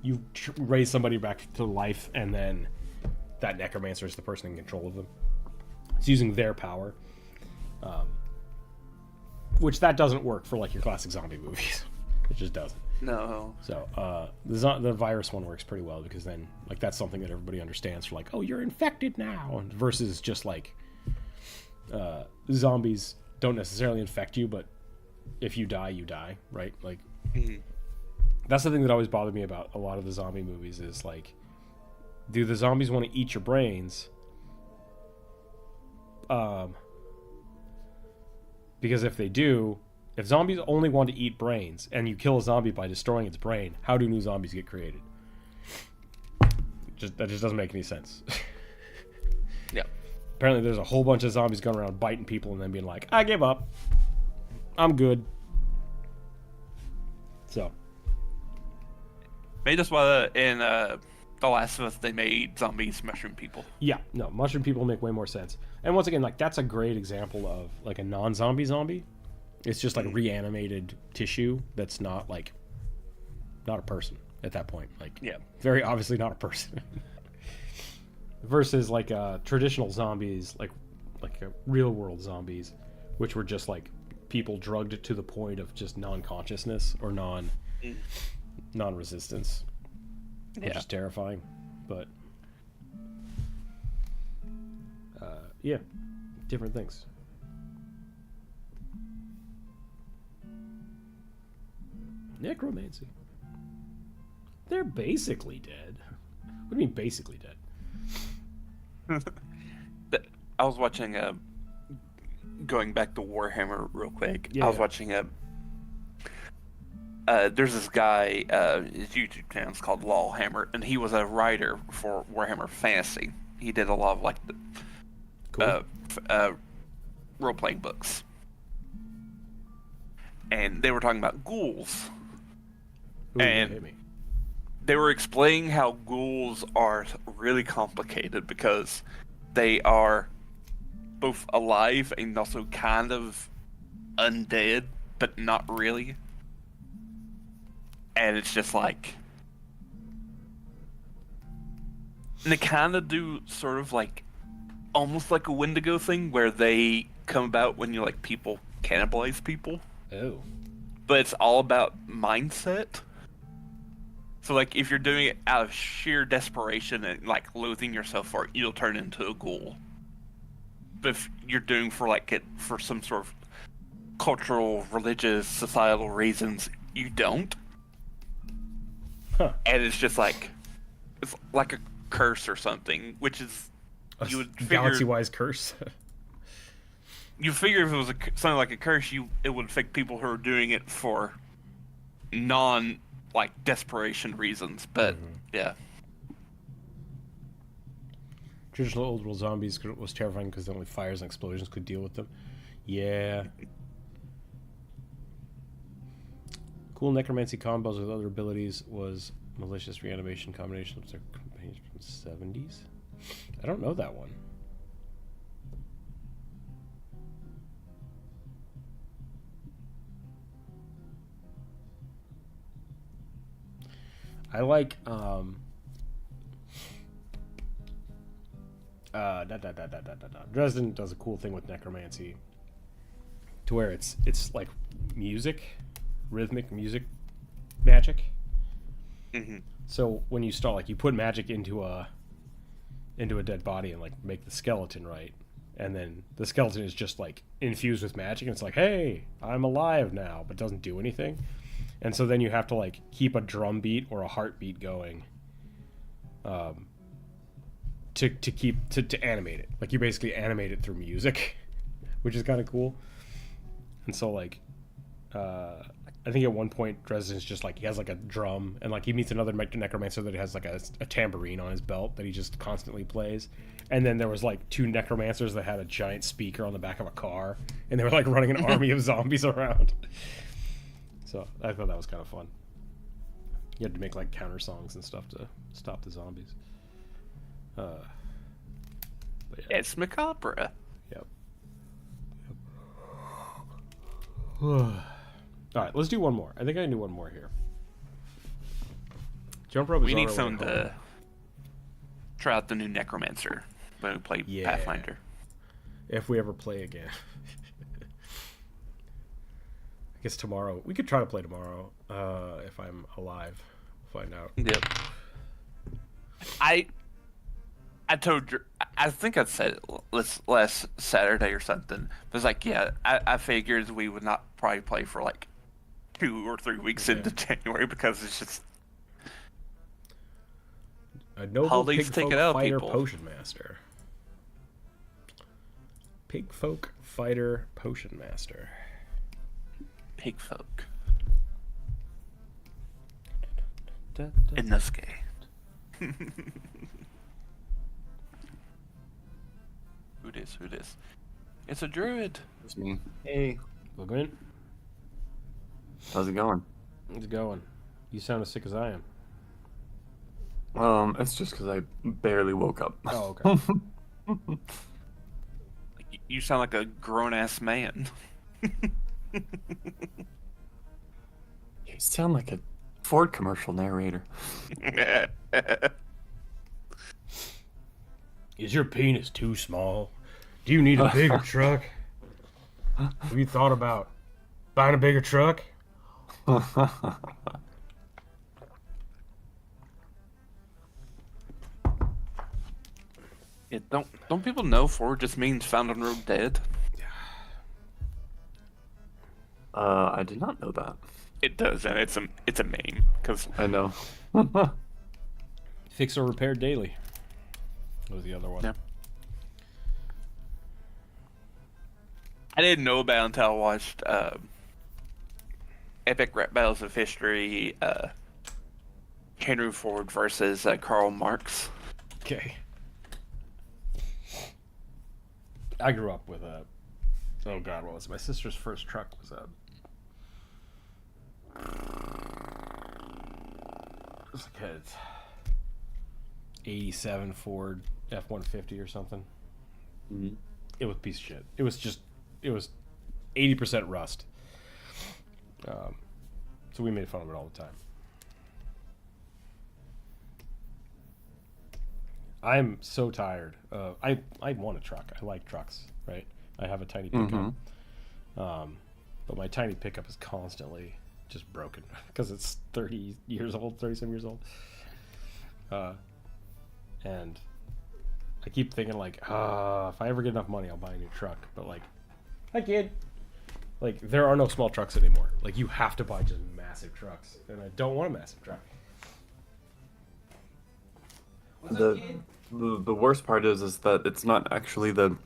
you raise somebody back to life, and then that necromancer is the person in control of them. It's using their power, which that doesn't work for like your classic zombie movies. It just doesn't. No. So the virus one works pretty well, because then like that's something that everybody understands. For like, oh, you're infected now, versus just like zombies don't necessarily infect you, but if you die, you die, right? Like that's the thing that always bothered me about a lot of the zombie movies is like, do the zombies want to eat your brains? Because if they do, if zombies only want to eat brains, and you kill a zombie by destroying its brain, how do new zombies get created? That just doesn't make any sense. Yeah. Apparently there's a whole bunch of zombies going around biting people and then being like, I give up. I'm good. So. Maybe that's why in The Last of Us they made zombies mushroom people. Yeah, no, mushroom people make way more sense. And once again, like that's a great example of like a non-zombie zombie. It's just like reanimated tissue that's not a person at that point. Like, very obviously not a person. Versus like traditional zombies, like real world zombies, which were just like people drugged to the point of just non-consciousness or non-resistance, which is terrifying. But different things. Necromancy. They're basically dead. What do you mean basically dead? I was watching going back to Warhammer real quick. Yeah, I was watching there's this guy, his YouTube channel's called Lawhammer, and he was a writer for Warhammer Fantasy. He did a lot of like the role-playing books. And they were talking about ghouls. Ooh, and hit me. They were explaining how ghouls are really complicated because they are both alive and also kind of undead, but not really. And it's just like, and they kind of do sort of like, almost like a Wendigo thing, where they come about when you like people cannibalize people. Oh. But it's all about mindset. So like, if you're doing it out of sheer desperation and like loathing yourself for it, you'll turn into a ghoul. But if you're doing for like it for some sort of cultural, religious, societal reasons, you don't. Huh. And it's just like, it's like a curse or something, which is, you would figure, galaxy-wise curse. you figure if it was something like a curse, it would affect people who are doing it for non like desperation reasons. But yeah, Traditional old world zombies was terrifying because only fires and explosions could deal with them. Yeah. Cool necromancy combos with other abilities was malicious reanimation combination with their companions from the 70s. I don't know that one. I like Dresden does a cool thing with necromancy to where it's like music, rhythmic music magic. So when you start, like, you put magic into a dead body and like make the skeleton, right, and then the skeleton is just like infused with magic and it's like, hey, I'm alive now, but doesn't do anything. And so then you have to like keep a drum beat or a heartbeat going to animate it. Like, you basically animate it through music, which is kind of cool. And so like I think at one point Dresden's just like, he has like a drum, and like he meets another necromancer that has like a tambourine on his belt that he just constantly plays. And then there was like two necromancers that had a giant speaker on the back of a car, and they were like running an army of zombies around. So I thought that was kind of fun. You had to make like counter songs and stuff to stop the zombies. But yeah. it's macabre. Yep. All right, let's do one more. I think I can do one more here. Jump rope is We need already someone home. to try out the new Necromancer when we play Pathfinder. If we ever play again. I guess tomorrow. We could try to play tomorrow if I'm alive. We'll find out. Yep. I told you, I think I said it last Saturday or something. It was like, yeah, I figured we would not probably play for like 2 or 3 weeks into January because it's just a noble holidays take it out, fighter people. potion master. Pigfolk fighter potion master. pig folk in this game. Who this? It's a druid. It's me. Hey, Look in. how's it going? It's going. You sound as sick as I am. It's just because I barely woke up. Oh, okay. You sound like a grown-ass man. You sound like a Ford commercial narrator. Is your penis too small? Do you need a bigger truck? Have you thought about buying a bigger truck? Yeah, don't people know Ford just means found on road dead? I did not know that. It does, and it's a meme because I know. Fix or repair daily. What was the other one? Yeah. I didn't know about it until I watched Epic Rap Battles of History, Henry Ford versus Karl Marx. Okay. I grew up with a... Oh god, what was it? My sister's first truck was a... It was like a 87 Ford F-150 or something. Mhm. It was a piece of shit. It was 80% rust. So we made fun of it all the time. I'm so tired. I want a truck. I like trucks, right? I have a tiny pickup. But my tiny pickup is constantly just broken because it's 30 years old, 37 years old. And I keep thinking like, if I ever get enough money, I'll buy a new truck. But like, hi kid. Like, there are no small trucks anymore. Like, you have to buy just massive trucks. And I don't want a massive truck. The worst part is that it's not actually the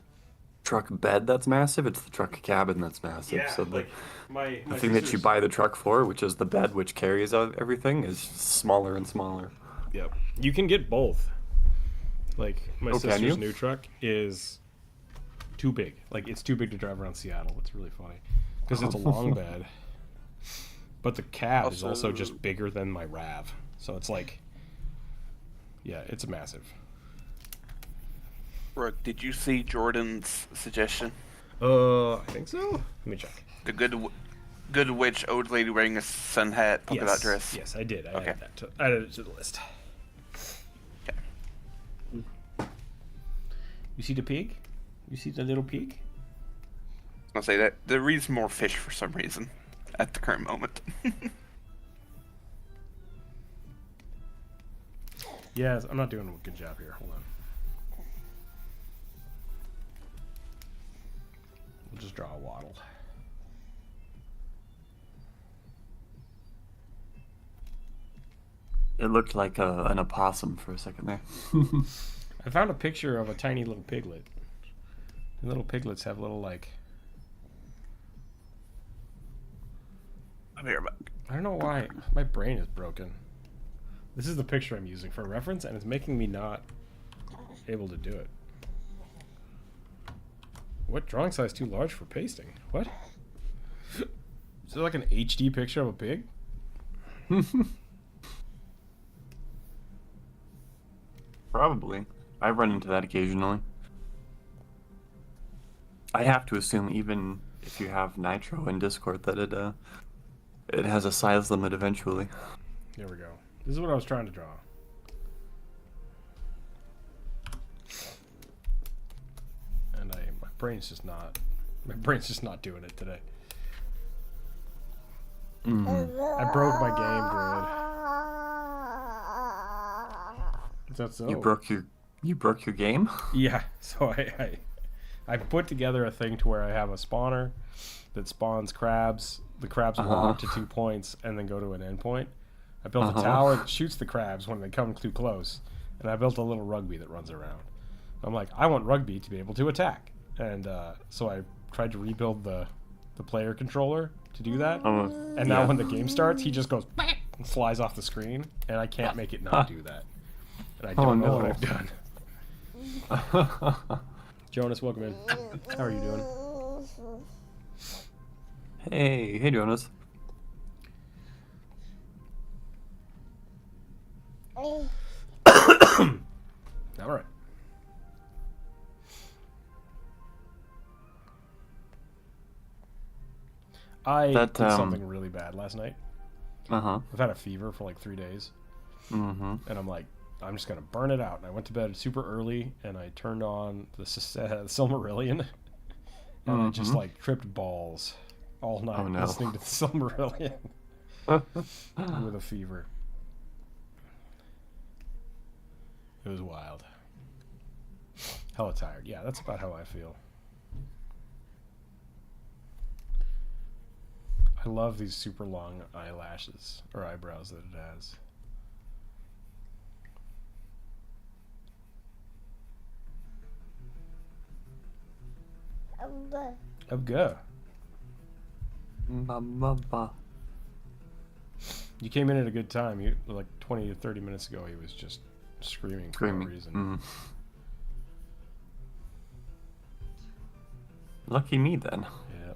truck bed that's massive, it's the truck cabin that's massive. Yeah, So like, the thing that you buy the truck for, which is the bed which carries out everything, is smaller and smaller. Yep. You can get both. Like, my can sister's you? new truck is too big. Like, it's too big to drive around Seattle. It's really funny. Because it's a long bed. But the cab is also just bigger than my RAV. So it's like, yeah, it's massive. Rook, did you see Jordan's suggestion? I think so. Let me check. The good witch old lady wearing a sun hat, polka dot dress. Yes, I did. I Okay. added it to the list. Okay. You see the pig? You see the little pig? I'll say that there is more fish for some reason at the current moment. Yes, I'm not doing a good job here. Hold on. We'll just draw a waddle. It looked like an opossum for a second there. I found a picture of a tiny little piglet. The little piglets have little, like... I'm here, back. I don't know why. My brain is broken. This is the picture I'm using for reference, and it's making me not able to do it. What? Drawing size too large for pasting? What? Is there like an HD picture of a pig? Probably. I run into that occasionally. I have to assume, even if you have Nitro in Discord, that it has a size limit eventually. There we go. This is what I was trying to draw. And my brain's just not doing it today. I broke my game, Druid. Is that so? You broke your game? Yeah, so I put together a thing to where I have a spawner that spawns crabs. The crabs walk to 2 points and then go to an endpoint. I built a tower that shoots the crabs when they come too close, and I built a little rugby that runs around. I'm like, I want rugby to be able to attack, and so I tried to rebuild the player controller to do that. And now when the game starts, he just goes and flies off the screen, and I can't make it not do that. And I don't know what I've done. Jonas, welcome in. How are you doing? Hey Jonas. All right. I did something really bad last night. I've had a fever for like 3 days. And I'm like, I'm just going to burn it out. And I went to bed super early, and I turned on the Silmarillion. And I just like tripped balls all night listening to the Silmarillion with a fever. It was wild. Hella tired. Yeah, that's about how I feel. I love these super long eyelashes or eyebrows that it has. Abga. You came in at a good time. You like 20 to 30 minutes ago. He was just screaming for no reason. Lucky me then. Yeah.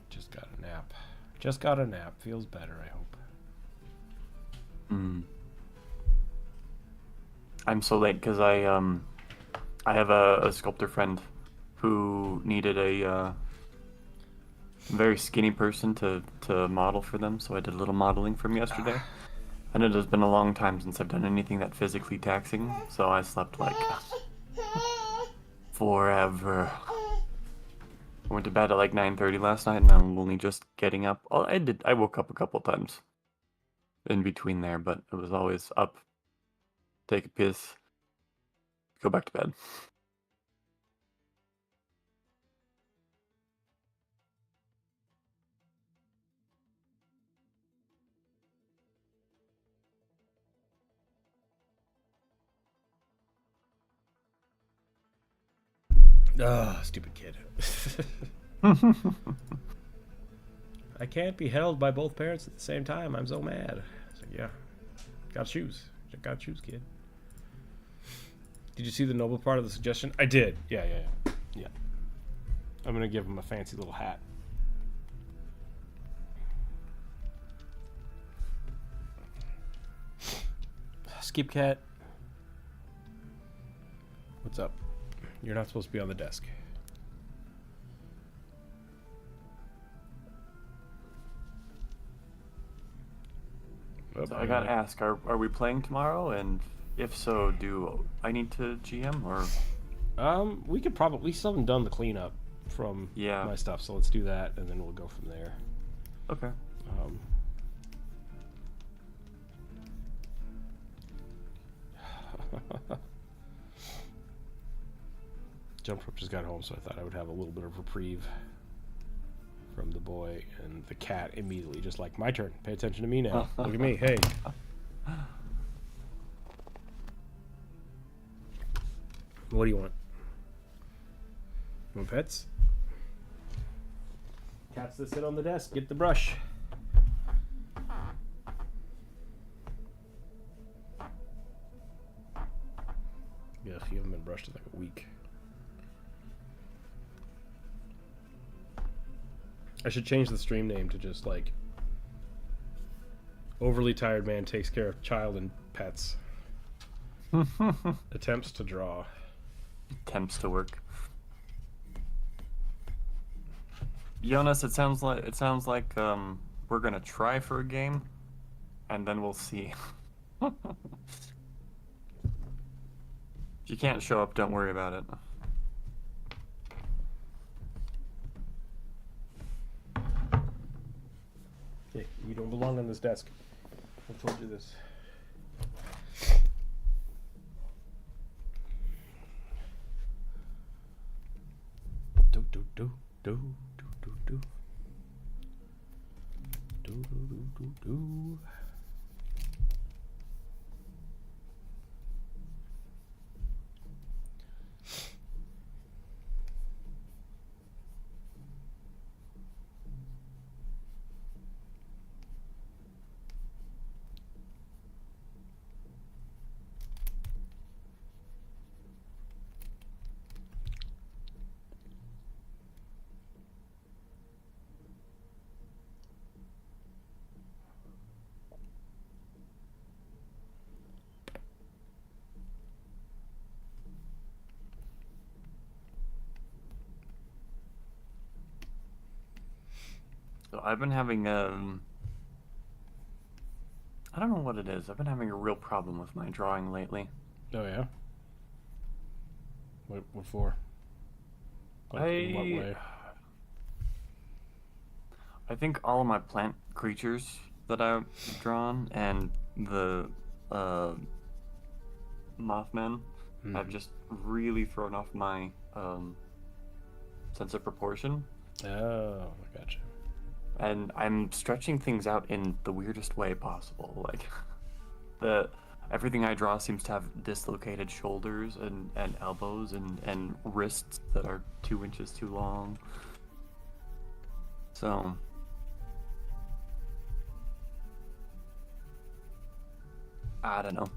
Just got a nap. Just got a nap. Feels better, I hope. I'm so late because I have a sculptor friend who needed a very skinny person to model for them, so I did a little modeling for him yesterday. And it has been a long time since I've done anything that physically taxing, so I slept like forever. I went to bed at like 9:30 last night, and I'm only just getting up. Oh, I woke up a couple times in between there, but it was always up, take a piss, go back to bed. Ah, stupid kid. I can't be held by both parents at the same time. I'm so mad. It's like, yeah, gotta choose. Gotta choose, kid. Did you see the noble part of the suggestion? I did. Yeah. I'm gonna give him a fancy little hat. Skip cat. What's up? You're not supposed to be on the desk. So I gotta ask, are we playing tomorrow? And if so, do I need to GM or? We could probably. We still haven't done the cleanup from my stuff, so let's do that, and then we'll go from there. Okay. Jump Rope just got home, so I thought I would have a little bit of reprieve from the boy, and the cat immediately just like, my turn. Pay attention to me now. Look at me. Hey. What do you want? You want pets? Cats that sit on the desk. Get the brush. Yeah, you haven't been brushed in like a week. I should change the stream name to just like overly tired man takes care of child and pets. Attempts to draw. Attempts to work. Jonas, it sounds like we're gonna try for a game, and then we'll see. If you can't show up, don't worry about it. Hey, you don't belong on this desk. I've told you this. Do do do do do do do do do do do. So I've been having I don't know what it is. I've been having a real problem with my drawing lately. Oh yeah. What for? Like, in what way? I think all of my plant creatures that I've drawn and the Mothman have just really thrown off my sense of proportion. Oh, I gotcha. And I'm stretching things out in the weirdest way possible. Like everything I draw seems to have dislocated shoulders and elbows and wrists that are 2 inches too long. So I don't know.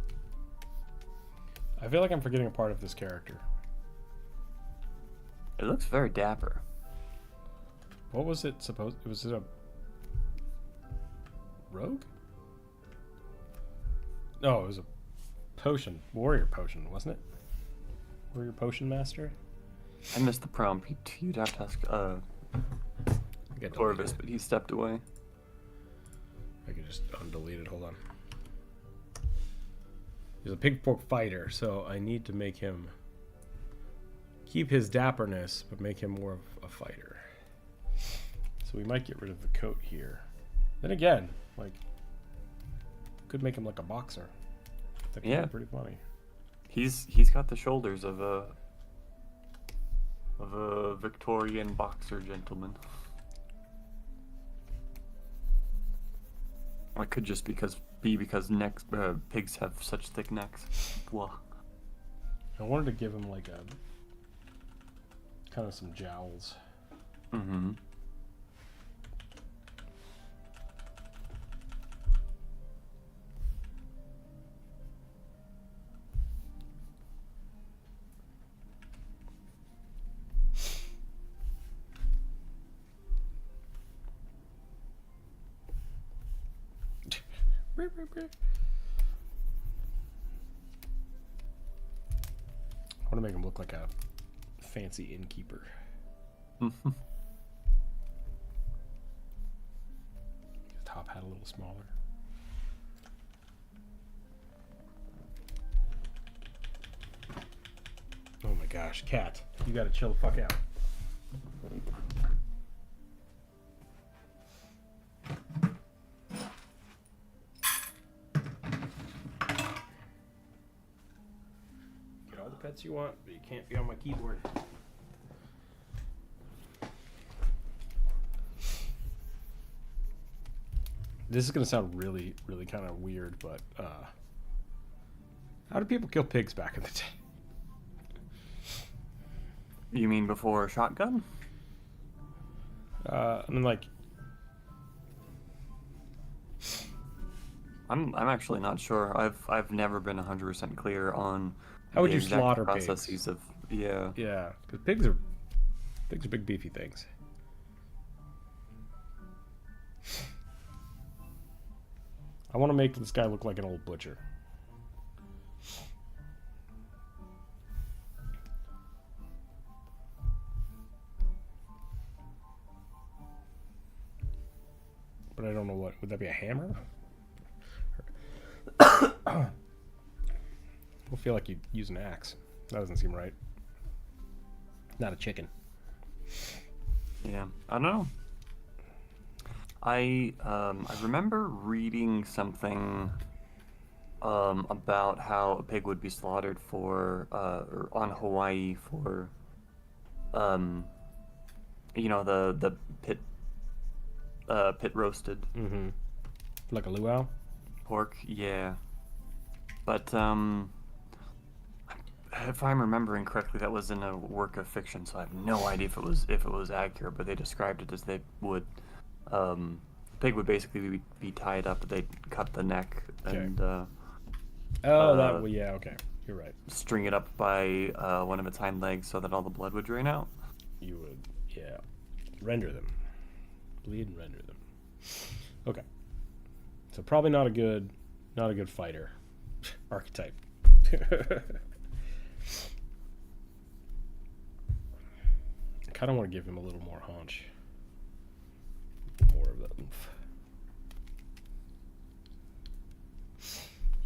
I feel like I'm forgetting a part of this character. It looks very dapper. What was it supposed? Was it a rogue? No, it was a potion. Warrior potion, wasn't it? Warrior potion master? I missed the prompt. You'd have to ask I got Corvus, deleted. but he stepped away. I can just undelete it. Hold on. He's a pigpork fighter, so I need to make him keep his dapperness, but make him more of a fighter. So we might get rid of the coat here. Then again, like, could make him like a boxer. That could be pretty funny. He's got the shoulders of a Victorian boxer gentleman. Or it could just because pigs have such thick necks. Blah. I wanted to give him like a kind of some jowls. Mm-hmm. I want to make him look like a fancy innkeeper. His top hat a little smaller. Oh my gosh, cat. You gotta chill the fuck out. Get all the pets you want, but you can't be on my keyboard. This is gonna sound really, really kind of weird, but how did people kill pigs back in the day? You mean before shotgun? I mean, like, I'm actually not sure. I've never been 100% clear on how would the you exact slaughter processes pigs? of yeah. Yeah, because pigs are big beefy things. I want to make this guy look like an old butcher. But I don't know what. Would that be a hammer? I feel like you'd use an axe. That doesn't seem right. Not a chicken. Yeah, I don't know. I remember reading something about how a pig would be slaughtered for or on Hawaii for you know, the pit roasted Mm-hmm. Like a luau? pork, yeah. But if I'm remembering correctly, that was in a work of fiction, so I have no idea if it was accurate. But they described it as they would, the pig would basically be tied up. They'd cut the neck and Yeah, okay, you're right. string it up by one of its hind legs so that all the blood would drain out. You would, yeah, render them, bleed and render them. Okay, so probably not a good fighter archetype. I kind of want to give him a little more haunch, more of the oomph.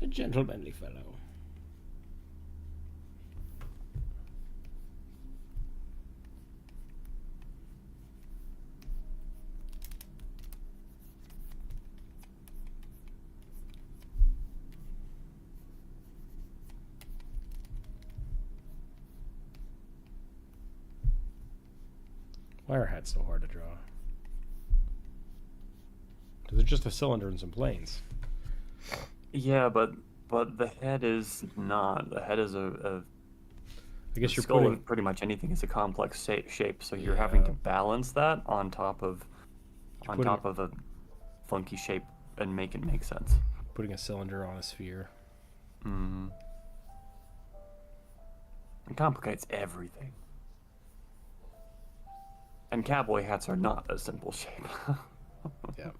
A gentlemanly fellow. Why are hats so hard to draw? Because they're just a cylinder and some planes. Yeah, but the head is not. The head is a I guess the you're skull putting. of pretty much anything is a complex shape, so you're having to Yeah. balance that on top of putting- a funky shape and make it make sense. Putting a cylinder on a sphere. Mm. It complicates everything. And cowboy hats are not a simple shape. Yeah.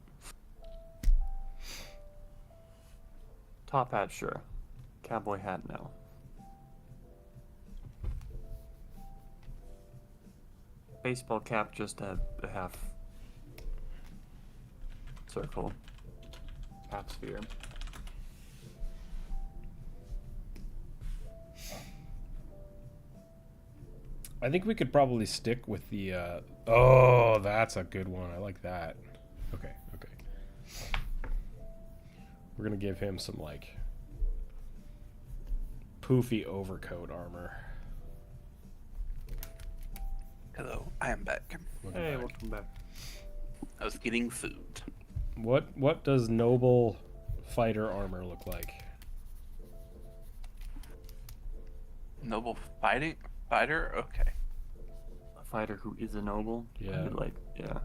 Top hat, sure. Cowboy hat, no. Baseball cap, just a half circle, half sphere. I think we could probably stick with the. Oh, that's a good one. I like that. Okay. We're gonna give him some like poofy overcoat armor. Hello, I am back. Hey, welcome back. I was getting food. What does noble fighter armor look like? Noble fighter? Okay. A fighter who is a noble? Yeah. Yeah.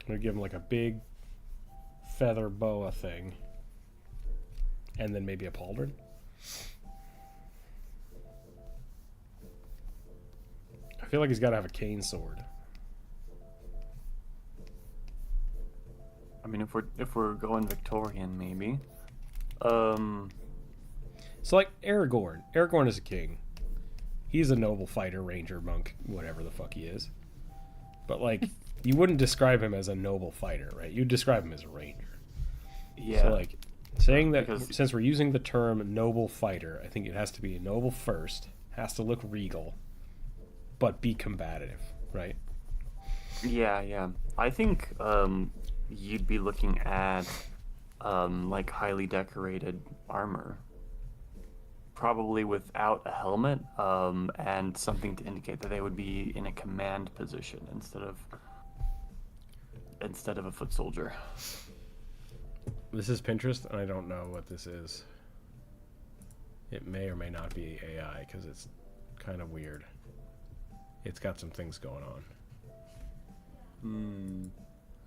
I'm gonna give him like a big feather boa thing. And then maybe a pauldron. I feel like he's gotta have a cane sword. I mean, if we're going Victorian, maybe. So like Aragorn. Aragorn is a king. He's a noble fighter, ranger, monk, whatever the fuck he is. But like, you wouldn't describe him as a noble fighter, right? You'd describe him as a ranger. Yeah. So like, saying that Because- since we're using the term noble fighter, I think it has to be noble first, has to look regal, but be combative, right? Yeah. I think you'd be looking at like highly decorated armor. Probably without a helmet, and something to indicate that they would be in a command position instead of a foot soldier. This is Pinterest, and I don't know what this is. It may or may not be AI, because it's kind of weird. It's got some things going on.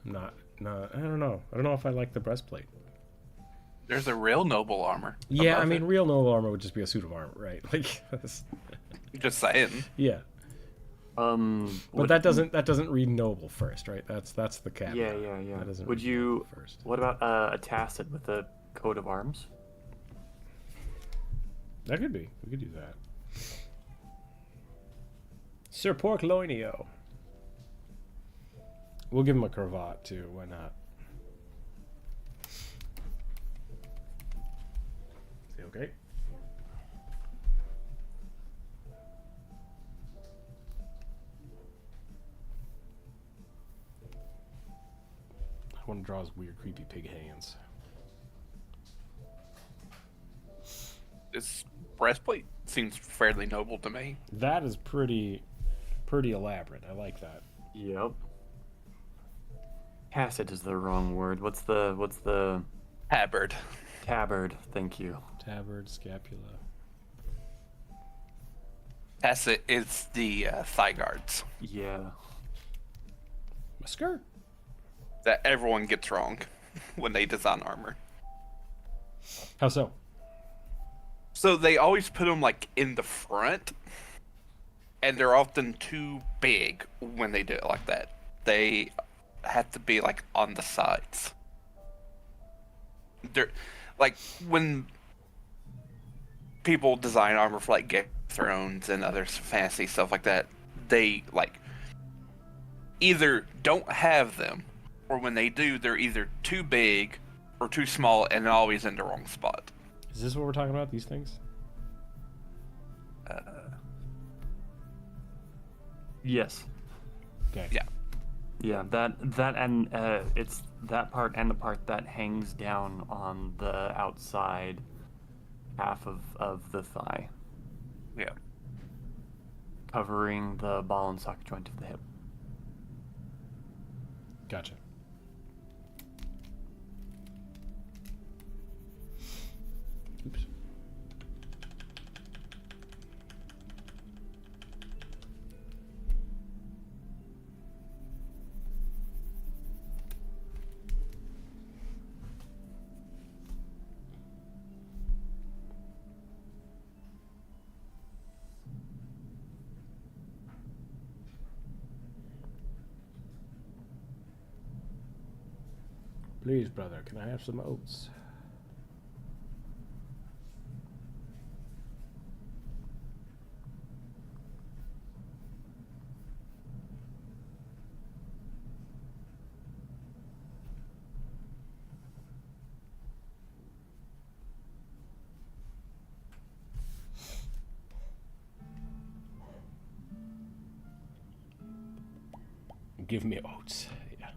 I don't know. I don't know if I like the breastplate. There's a real noble armor. Yeah, I above mean, it. real noble armor would just be a suit of armor, right? Like, Just saying. yeah. But that doesn't read noble first, right? That's the caveat. Yeah. That doesn't Would read you? noble first? What about a tacet with a coat of arms? That could be. We could do that. Sir Porcloinio. We'll give him a cravat too. Why not? Is he okay? I want to draw his weird, creepy pig hands. This breastplate seems fairly noble to me. That is pretty elaborate. I like that. Yep. Tacet is the wrong word. What's the Tabard. tabard? Thank you. Tabard, scapula. Tacet is the thigh guards Yeah. A skirt. that everyone gets wrong when they design armor. How so? So they always put them like in the front, and they're often too big when they do it like that. They have to be like on the sides. They're like when people design armor for like Game of Thrones and other fantasy stuff like that, they like either don't have them, or when they do, they're either too big or too small and always in the wrong spot. Is this what we're talking about? These things? Yes. Okay. Yeah. Yeah. That and it's that part and the part that hangs down on the outside half of the thigh, Yeah. covering the ball and socket joint of the hip. Gotcha. Oops. Please, brother, can I have some oats? Give me oats. Yeah.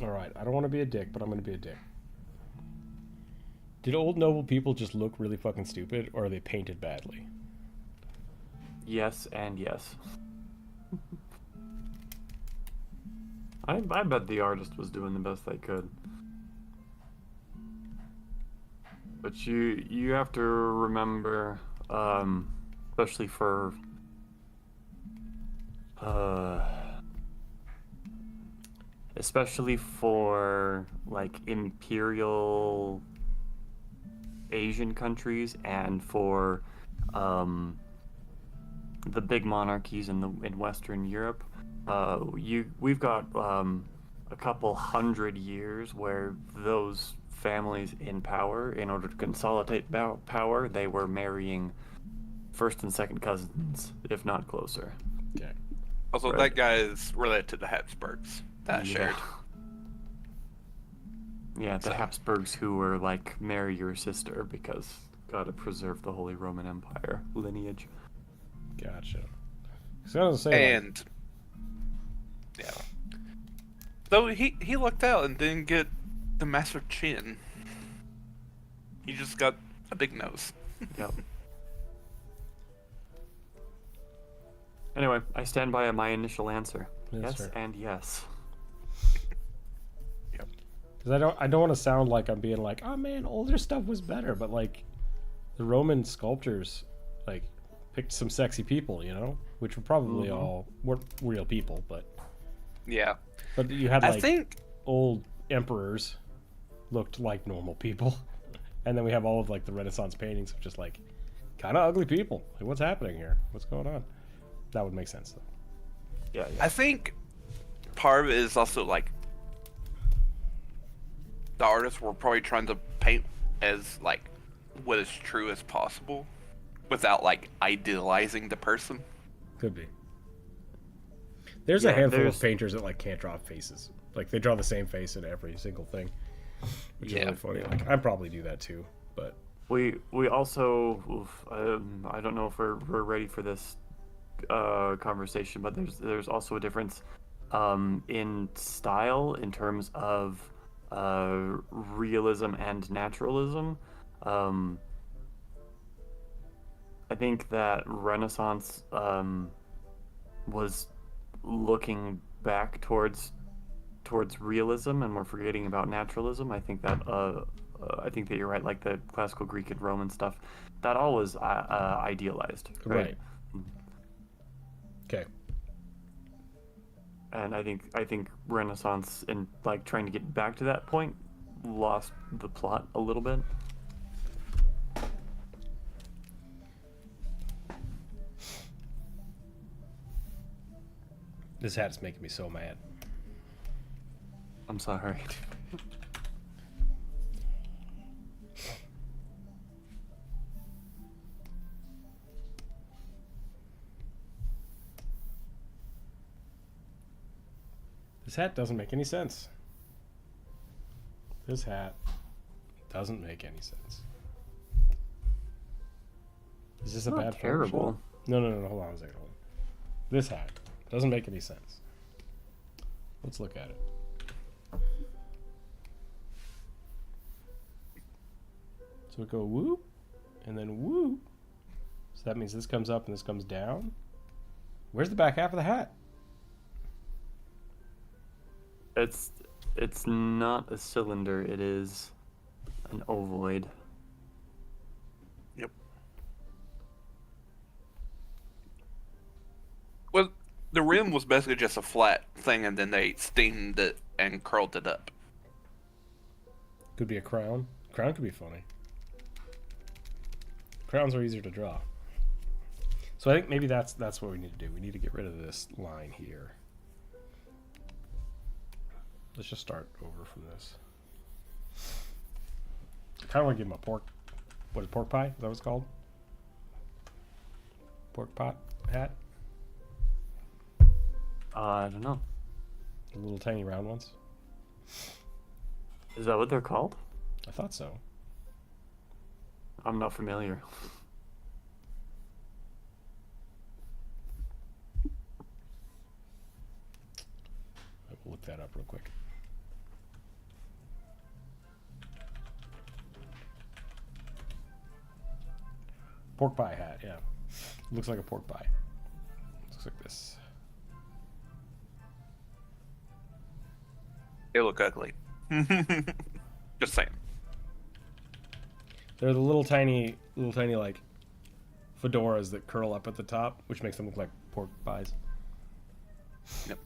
Alright, I don't want to be a dick, but I'm going to be a dick. Did old noble people just look really fucking stupid, or are they painted badly? Yes and yes. I bet the artist was doing the best they could. But you have to remember, especially for like imperial Asian countries and for the big monarchies in Western Europe, we've got a couple hundred years where those families in power, in order to consolidate power, they were marrying first and second cousins, if not closer. Okay. Also, Right. that guy is related to the Habsburgs that I shared. Yeah, the So- Habsburgs who were like, marry your sister because gotta preserve the Holy Roman Empire lineage. Gotcha. So I was gonna say, And yeah, so he lucked out and didn't get the massive chin. He just got a big nose. Yep. Anyway, I stand by my initial answer. Yes, Yes sir. and yes. because I don't want to sound like I'm being like, oh man, older stuff was better, but like, the Roman sculptors, like, picked some sexy people, you know, which were probably all weren't real people, but Yeah, you had I like think old emperors looked like normal people, and then we have all of like the Renaissance paintings of just like kind of ugly people. Like, what's happening here? What's going on? That would make sense though. Yeah, I think part of it is also like the artists were probably trying to paint as like what is true as possible without like idealizing the person. Could be. There's a Yeah, handful there's- of painters that like can't draw faces. Like they draw the same face in every single thing, which is Yeah. really funny. Like I probably do that too, but We also, I don't know if we're ready for this conversation, but there's also a difference in style in terms of realism and naturalism. I think that Renaissance was looking back towards realism, and we're forgetting about naturalism. I think that you're right. Like the classical Greek and Roman stuff, that all was idealized, right? Okay. And I think Renaissance, in like trying to get back to that point, lost the plot a little bit. This hat's making me so mad. I'm sorry. This hat doesn't make any sense. This hat doesn't make any sense. Is this a Not bad terrible. Photoshop? No, hold on a second. Hold on. This hat doesn't make any sense. Let's look at it. So we go whoop, and then whoop. So that means this comes up and this comes down. Where's the back half of the hat? It's not a cylinder. It is an ovoid. Yep. Well, the rim was basically just a flat thing, and then they steamed it and curled it up. Could be a crown. Crown could be funny. Crowns are easier to draw. So I think maybe that's what we need to do. We need to get rid of this line here. Let's just start over from this. I kind of want to give him a pork. What is pork pie? Is that what it's called? Pork pot hat? I don't know. The little tiny round ones? Is that what they're called? I thought so. I'm not familiar. I will look that up real quick. Pork pie hat, yeah. Looks like a pork pie. Looks like this. They look ugly. Just saying. They're the little tiny like fedoras that curl up at the top, which makes them look like pork pies. Yep.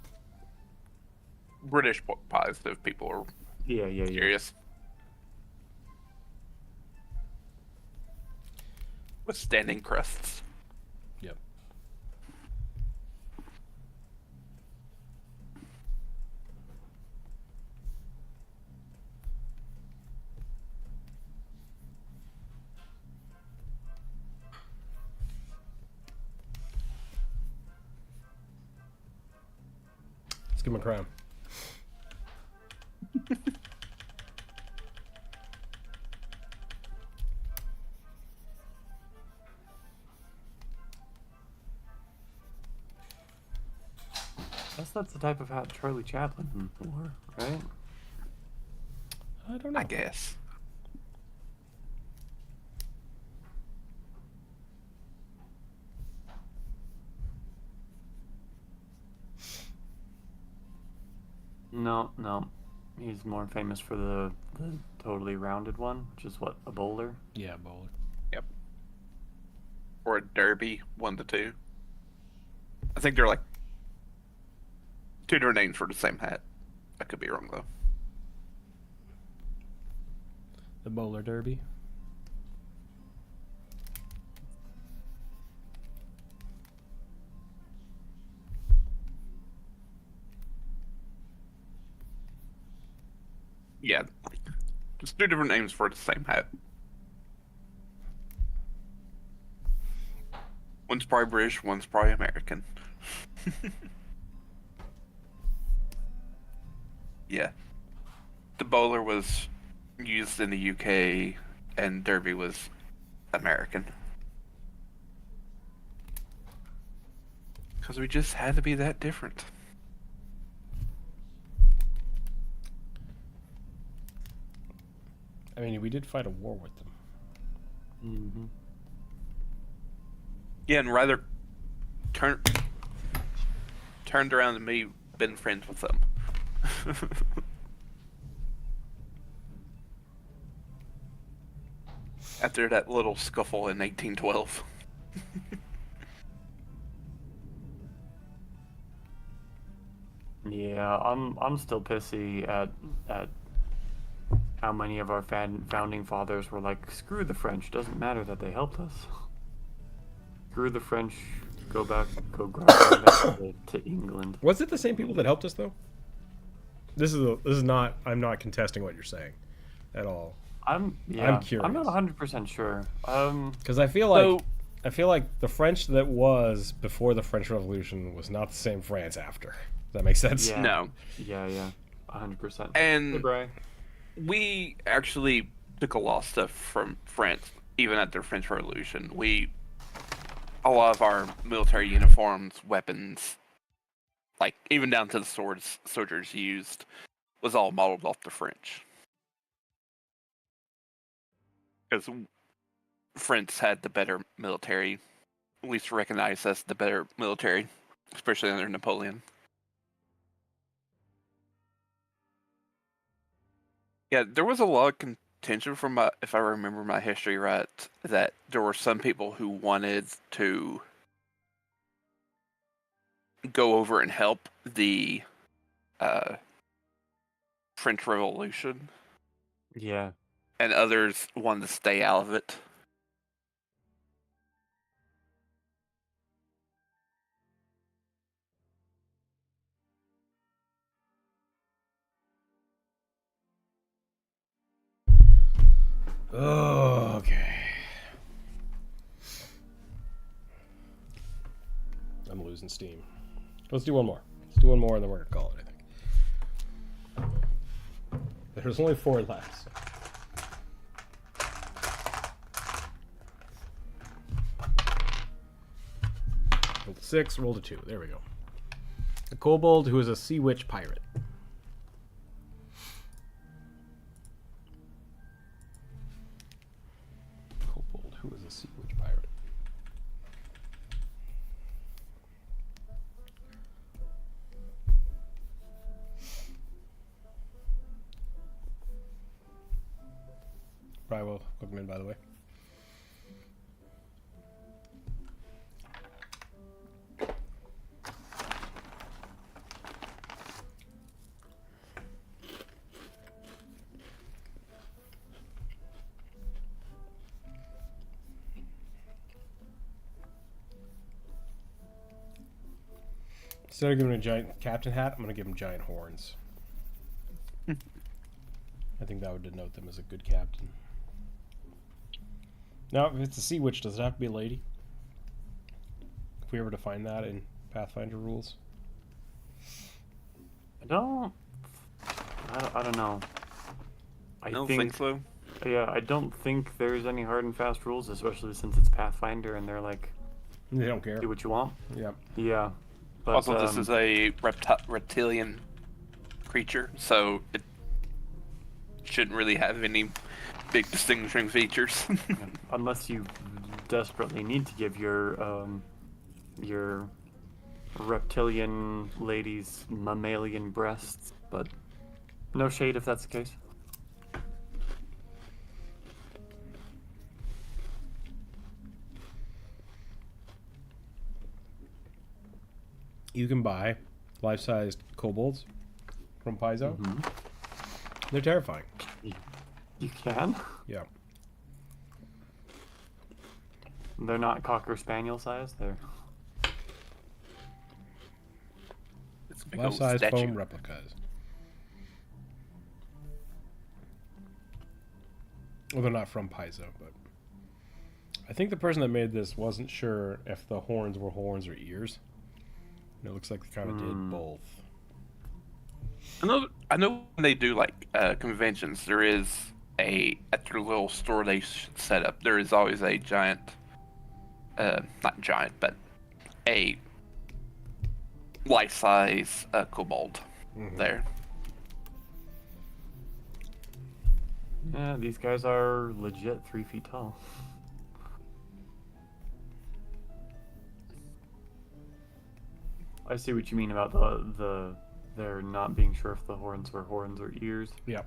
British pork pies, if people are Yeah. curious. With standing crusts. Yep. Let's give him a crown. Guess that's the type of hat Charlie Chaplin wore, right? I don't know. I guess. No. He's more famous for the totally rounded one, which is what, a bowler? Yeah, bowler. Yep. Or a derby, 1 to 2. I think they're like 2 different names for the same hat. I could be wrong though. The bowler derby. Yeah. Just 2 different names for the same hat. One's probably British, one's probably American. Yeah. The bowler was used in the UK and derby was American. Because we just had to be that different. I mean, we did fight a war with them. Mm-hmm. Yeah, and rather turned around to me, been friends with them. After that little scuffle in 1812. Yeah, I'm still pissy at how many of our founding fathers were like, screw the French, doesn't matter that they helped us. Screw the French, go back to England. Was it the same people that helped us though? This is not. I'm not contesting what you're saying, at all. I'm curious. I'm not 100% sure. Because I feel like the French that was before the French Revolution was not the same France after. Does that make sense? Yeah. No. Yeah, 100%. And Hey, Bri. we actually took a lot of stuff from France, even at the French Revolution. A lot of our military uniforms, weapons, like even down to the swords soldiers used, was all modeled off the French. Because France had the better military, at least recognized as the better military, especially under Napoleon. Yeah, there was a lot of contention from if I remember my history right, that there were some people who wanted to go over and help the French Revolution, Yeah. and others wanted to stay out of it. Oh, okay. I'm losing steam. Let's do one more. Let's do one more and then we're gonna call it, I think. There's only 4 left. So. Rolled a 6, rolled a 2. There we go. A kobold who is a sea witch pirate. Kobold who is a sea witch pirate. Probably will hook him in, by the way. Instead of giving him a giant captain hat, I'm going to give him giant horns. I think that would denote them as a good captain. Now, if it's a sea witch, does it have to be a lady? If we ever define that in Pathfinder rules? I don't know. I don't think so. Yeah, I don't think there's any hard and fast rules, especially since it's Pathfinder and they're like, They don't care. do what you want. Yep. Yeah. But, Also, this is a reptilian creature, so it shouldn't really have any big distinguishing features. unless you desperately need to give your reptilian ladies mammalian breasts, but no shade if that's the case. You can buy life-sized kobolds from Paizo. They're terrifying. You can? Yeah. They're not Cocker Spaniel size, they're... It's a big old Life-sized statue. foam replicas. Well, they're not from Paizo, but... I think the person that made this wasn't sure if the horns were horns or ears. And it looks like they kind of did both. I know when they do like conventions, there is at their little store they set up. There is always a giant, not giant, but a life-size kobold there. Yeah, these guys are legit 3 feet tall. I see what you mean about they're not being sure if the horns were horns or ears. Yeah.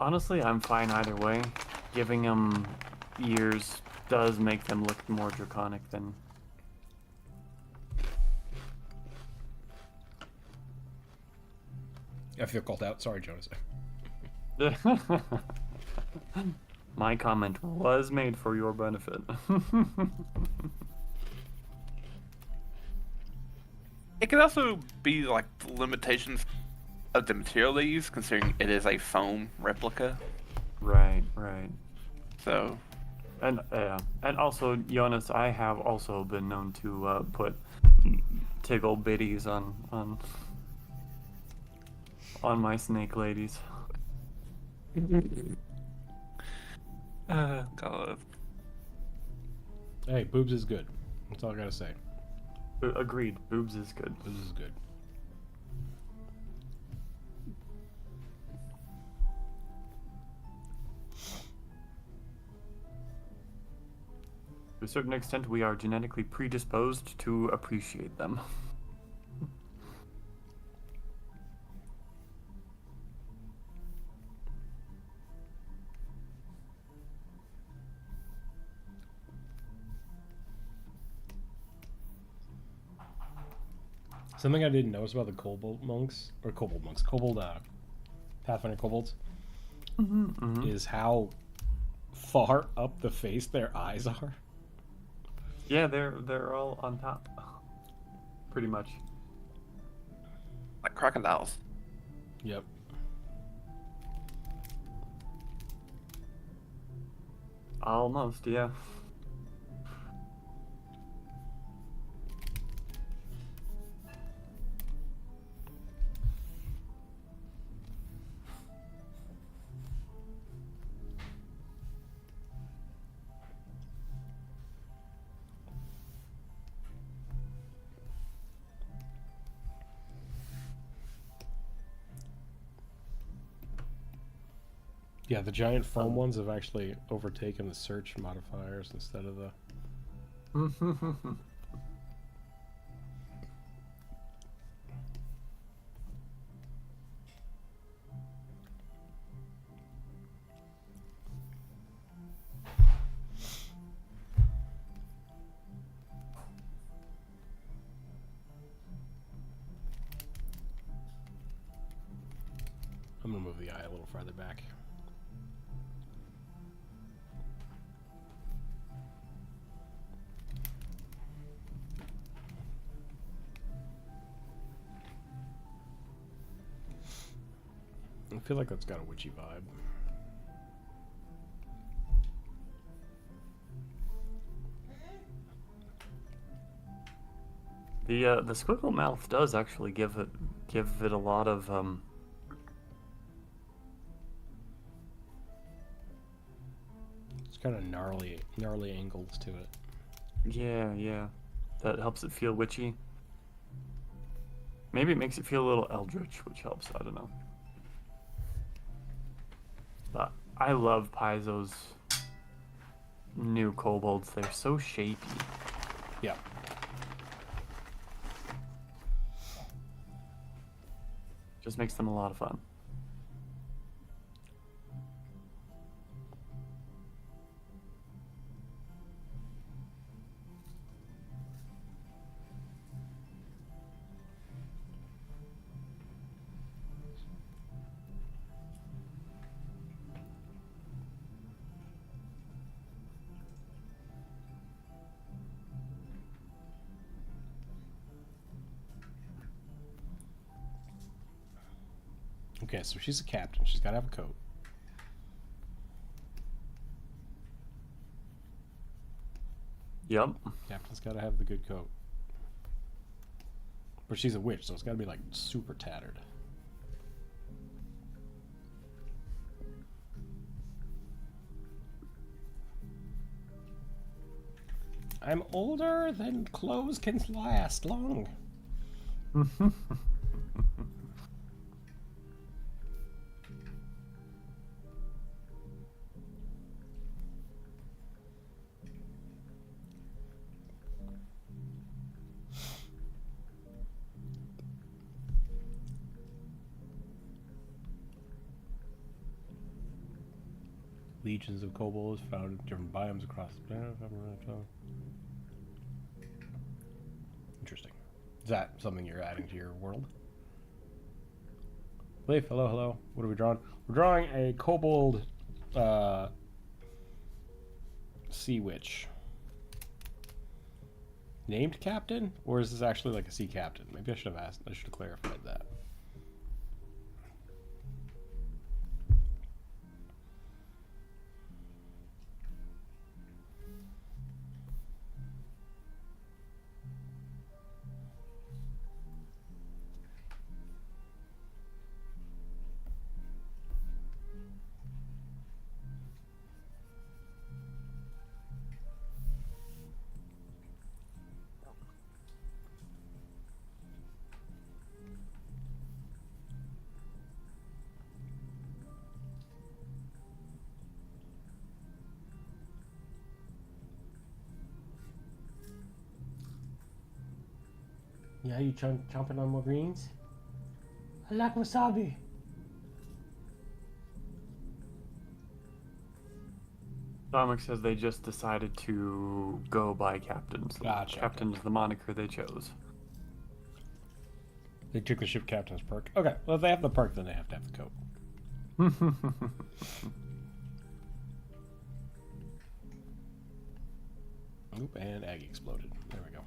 Honestly, I'm fine either way. Giving them ears does make them look more draconic than... I feel called out. Sorry, Jonas. My comment was made for your benefit. It could also be like the limitations of the material they use, considering it is a foam replica. Right, right. So, And also, Jonas, I have also been known to put tickle bitties on my snake ladies. God. Hey, boobs is good. That's all I gotta say. Agreed. Boobs is good. Boobs is good. To a certain extent, we are genetically predisposed to appreciate them. Something I didn't notice about the kobold Pathfinder kobolds, is how far up the face their eyes are. Yeah, they're all on top. Pretty much. Like crocodiles. Yep. Almost, yeah. Yeah, the giant foam ones have actually overtaken the search modifiers instead of the... I'm gonna move the eye a little farther back. I feel like that's got a witchy vibe. The squiggle mouth does actually give it a lot of It's kind of gnarly angles to it. yeah, that helps it feel witchy. Maybe it makes it feel a little eldritch, which helps. I don't know. But I love Paizo's new kobolds. They're so shapy. Yeah. Just makes them a lot of fun. Okay, so she's a captain. She's got to have a coat. Yep. Captain's got to have the good coat. But she's a witch, so it's got to be like super tattered. I'm older than clothes can last long. Legions of kobolds found in different biomes across the planet. Interesting. Is that something you're adding to your world? Leaf, hello, hello. What are we drawing? We're drawing a kobold sea witch. Named captain? Or is this actually like a sea captain? Maybe I should have asked. I should have clarified that. Yeah, you chomping on more greens? I like wasabi. Dominic says they just decided to go by captains. Gotcha, Captain's the moniker they chose. They took the ship captain's perk. Okay, well if they have the perk, then they have to have the coat. Oop, and egg exploded. There we go.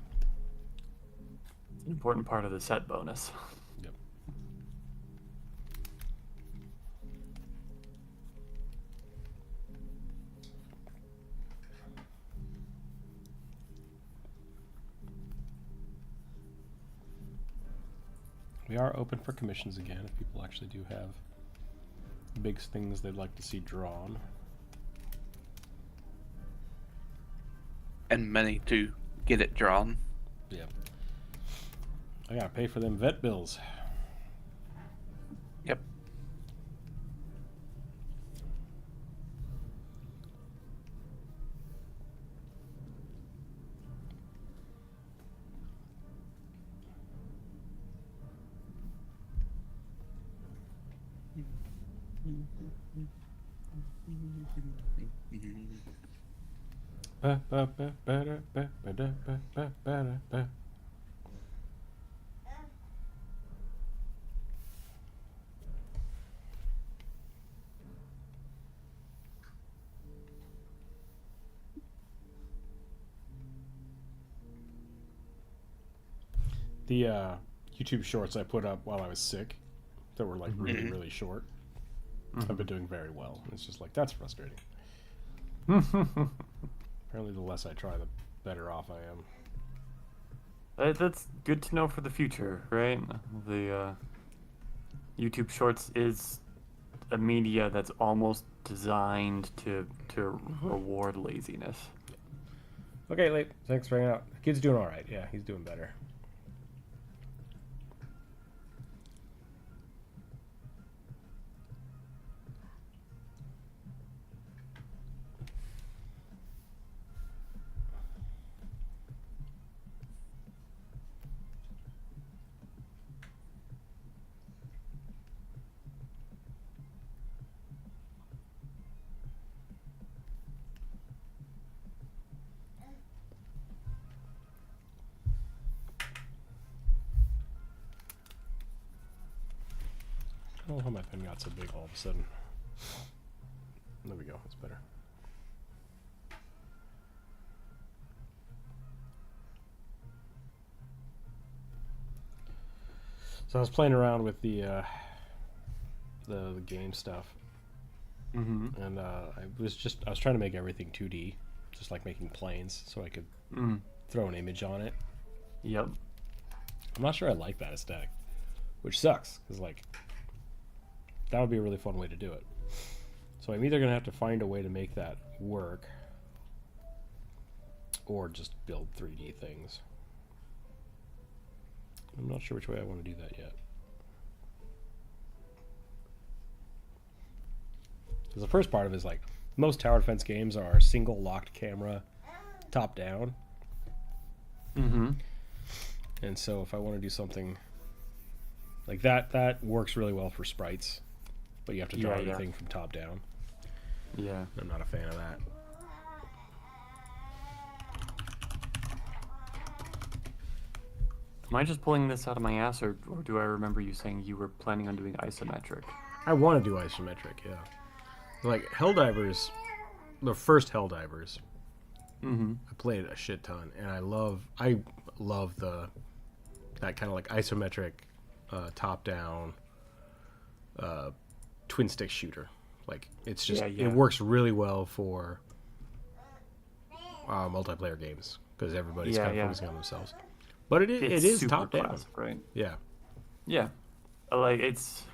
It's an important part of the set bonus. Yep. We are open for commissions again if people actually do have big things they'd like to see drawn. And money to get it drawn. Yeah. I gotta pay for them vet bills. Yep. Ba, ba, ba, ba, da, ba, ba, da, ba, ba, ba, da, ba. The YouTube shorts I put up while I was sick that were like really, really short, I've been doing very well. It's just like, that's frustrating. Apparently the less I try, the better off I am. That's good to know for the future, right? The YouTube Shorts is a media that's almost designed to reward laziness. Okay, Late. Thanks for hanging out. The kid's doing all right. Yeah, he's doing better. I don't know how my pen got so big all of a sudden. There we go. It's better. So I was playing around with the game stuff, and I was trying to make everything 2D, just like making planes, so I could throw an image on it. Yep. I'm not sure I like that aesthetic, which sucks because like that would be a really fun way to do it. So I'm either gonna have to find a way to make that work, or just build 3D things. I'm not sure which way I want to do that yet. Because the first part of it is like, most tower defense games are single locked camera, top down. And so if I want to do something like that, that works really well for sprites, but you have to draw everything from top down. Yeah. I'm not a fan of that. Am I just pulling this out of my ass, or do I remember you saying you were planning on doing isometric? I want to do isometric, yeah. Like Helldivers, the first Helldivers, I played a shit ton, and I love that kind of like isometric, top down, twin stick shooter. Like it's just it works really well for multiplayer games because everybody's kind of focusing on themselves. But it is top down, classic, right? Yeah. Yeah. Like it's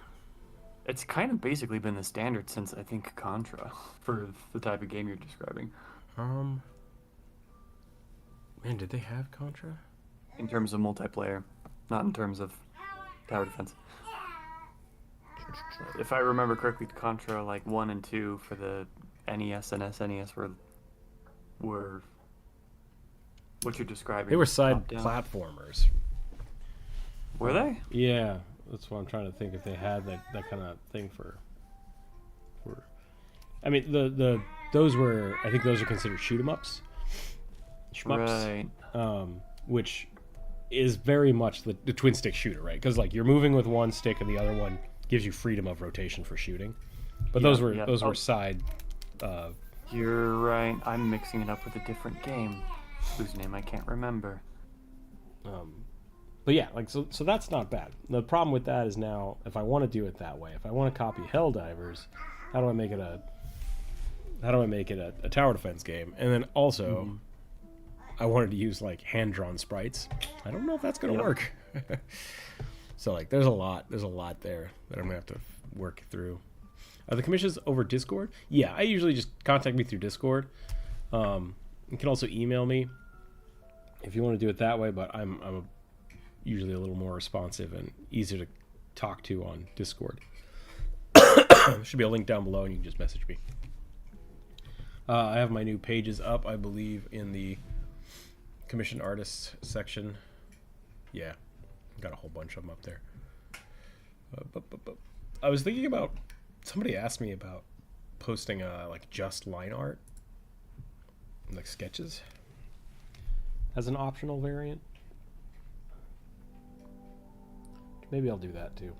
kind of basically been the standard since I think Contra for the type of game you're describing. Man, did they have Contra? In terms of multiplayer, not in terms of tower defense. If I remember correctly, Contra like 1 and 2 for the NES and SNES were what you're describing. They were side platformers. Were they? Yeah, that's what I'm trying to think if they had that kind of thing for. I mean, those were, I think those are considered shoot 'em ups. Shmups. Right. Which is very much the twin stick shooter, right? Because like you're moving with one stick and the other one gives you freedom of rotation for shooting. But those were side. You're right. I'm mixing it up with a different game, whose name I can't remember. But yeah, like so that's not bad. The problem with that is now, if I want to do it that way, if I want to copy Helldivers, how do I make it a tower defense game? And then also, I wanted to use like hand drawn sprites. I don't know if that's gonna work. So like, there's a lot there that I'm gonna have to work through. Are the commissions over Discord? Yeah, I usually just contact me through Discord. You can also email me if you want to do it that way, but I'm usually a little more responsive and easier to talk to on Discord. There should be a link down below, and you can just message me. I have my new pages up, I believe, in the commissioned artists section. Yeah, got a whole bunch of them up there. I was thinking about, somebody asked me about posting like just line art, like sketches, as an optional variant. Maybe I'll do that too.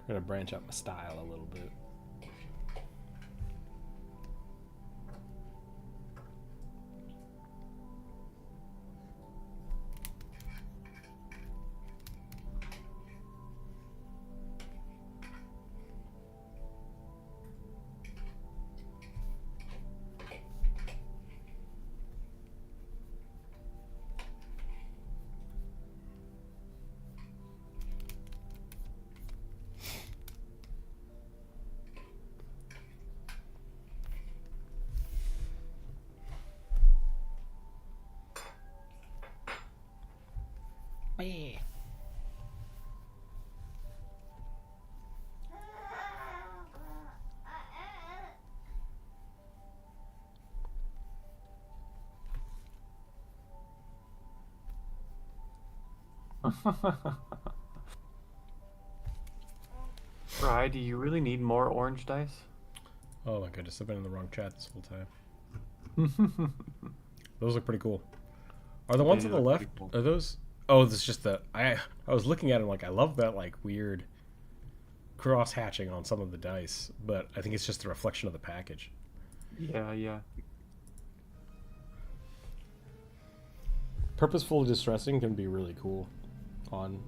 I'm gonna branch out my style a little bit. Fry, do you really need more orange dice? Oh my goodness, I've been in the wrong chat this whole time. Those look pretty cool. Are the ones on the left, cool. are those? Oh, this is just the, I was looking at them like, I love that like weird cross hatching on some of the dice, but I think it's just a reflection of the package. Yeah, yeah. Purposeful distressing can be really cool on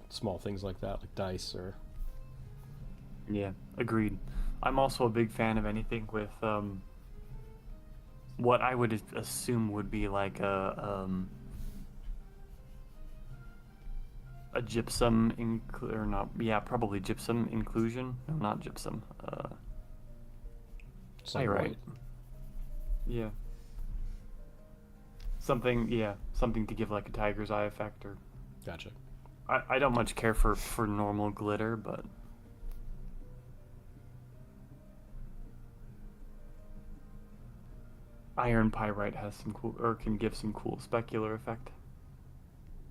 small things like that, like dice or... Yeah, agreed. I'm also a big fan of anything with what I would assume would be like a gypsum or not? Yeah, probably gypsum inclusion. No, not gypsum. Pyrite. Yeah. Something. Yeah, something to give like a tiger's eye effect or. Gotcha. I don't much care for normal glitter, but. Iron pyrite has some cool, or can give some cool specular effect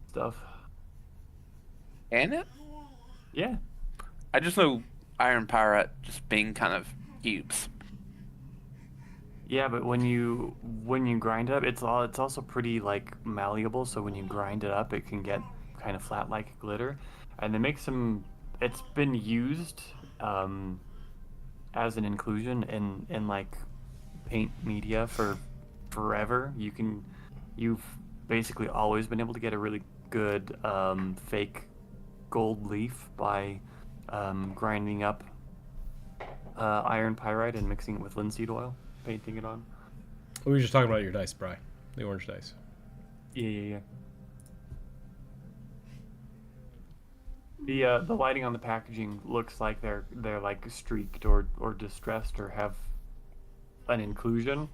stuff. Can it? Yeah. I just know iron pyrite just being kind of cubes. Yeah, but when you grind it up, it's also pretty like malleable. So when you grind it up, it can get kind of flat like glitter, and they make some. It's been used as an inclusion in like paint media for forever. You've basically always been able to get a really good fake gold leaf by grinding up iron pyrite and mixing it with linseed oil, painting it on. We were just talking about your dice, Bri. The orange dice. Yeah. The lighting on the packaging looks like they're like streaked or distressed or have an inclusion,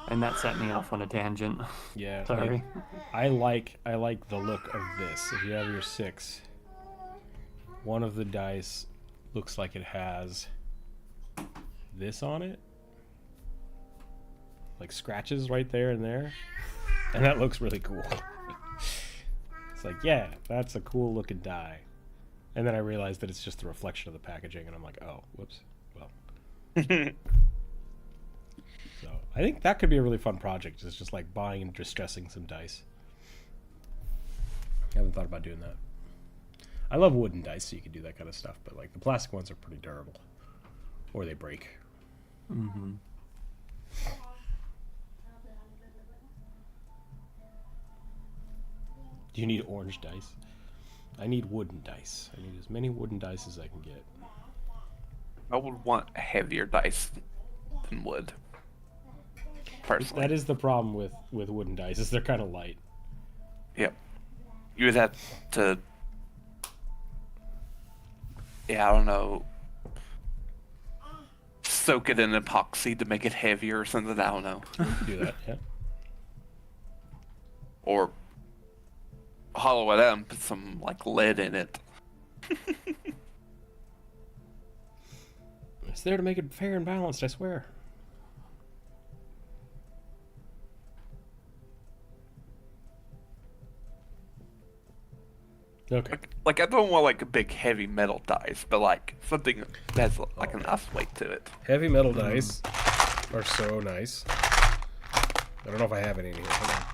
and that set me off on a tangent. Yeah. Sorry. I like the look of this. If you have your 6, one of the dice looks like it has this on it, like scratches right there and there, and that looks really cool. It's like, yeah, that's a cool looking die. And then I realized that it's just the reflection of the packaging, and I'm like, oh, whoops. Well. So I think that could be a really fun project. It's just like buying and distressing some dice. I haven't thought about doing that. I love wooden dice, so you can do that kind of stuff, but like the plastic ones are pretty durable, or they break. Mm-hmm. Do you need orange dice? I need wooden dice. I need as many wooden dice as I can get. I would want a heavier dice than wood. personally. That is the problem with wooden dice, is they're kind of light. Yep. You would have to. Yeah, I don't know. Soak it in epoxy to make it heavier or something. I don't know. Do that, yeah. Or hollow it out and put some like lead in it. It's there to make it fair and balanced, I swear. Okay. Like I don't want like a big heavy metal dice, but like something that's like a nice weight to it. Heavy metal dice are so nice. I don't know if I have any in here. Hold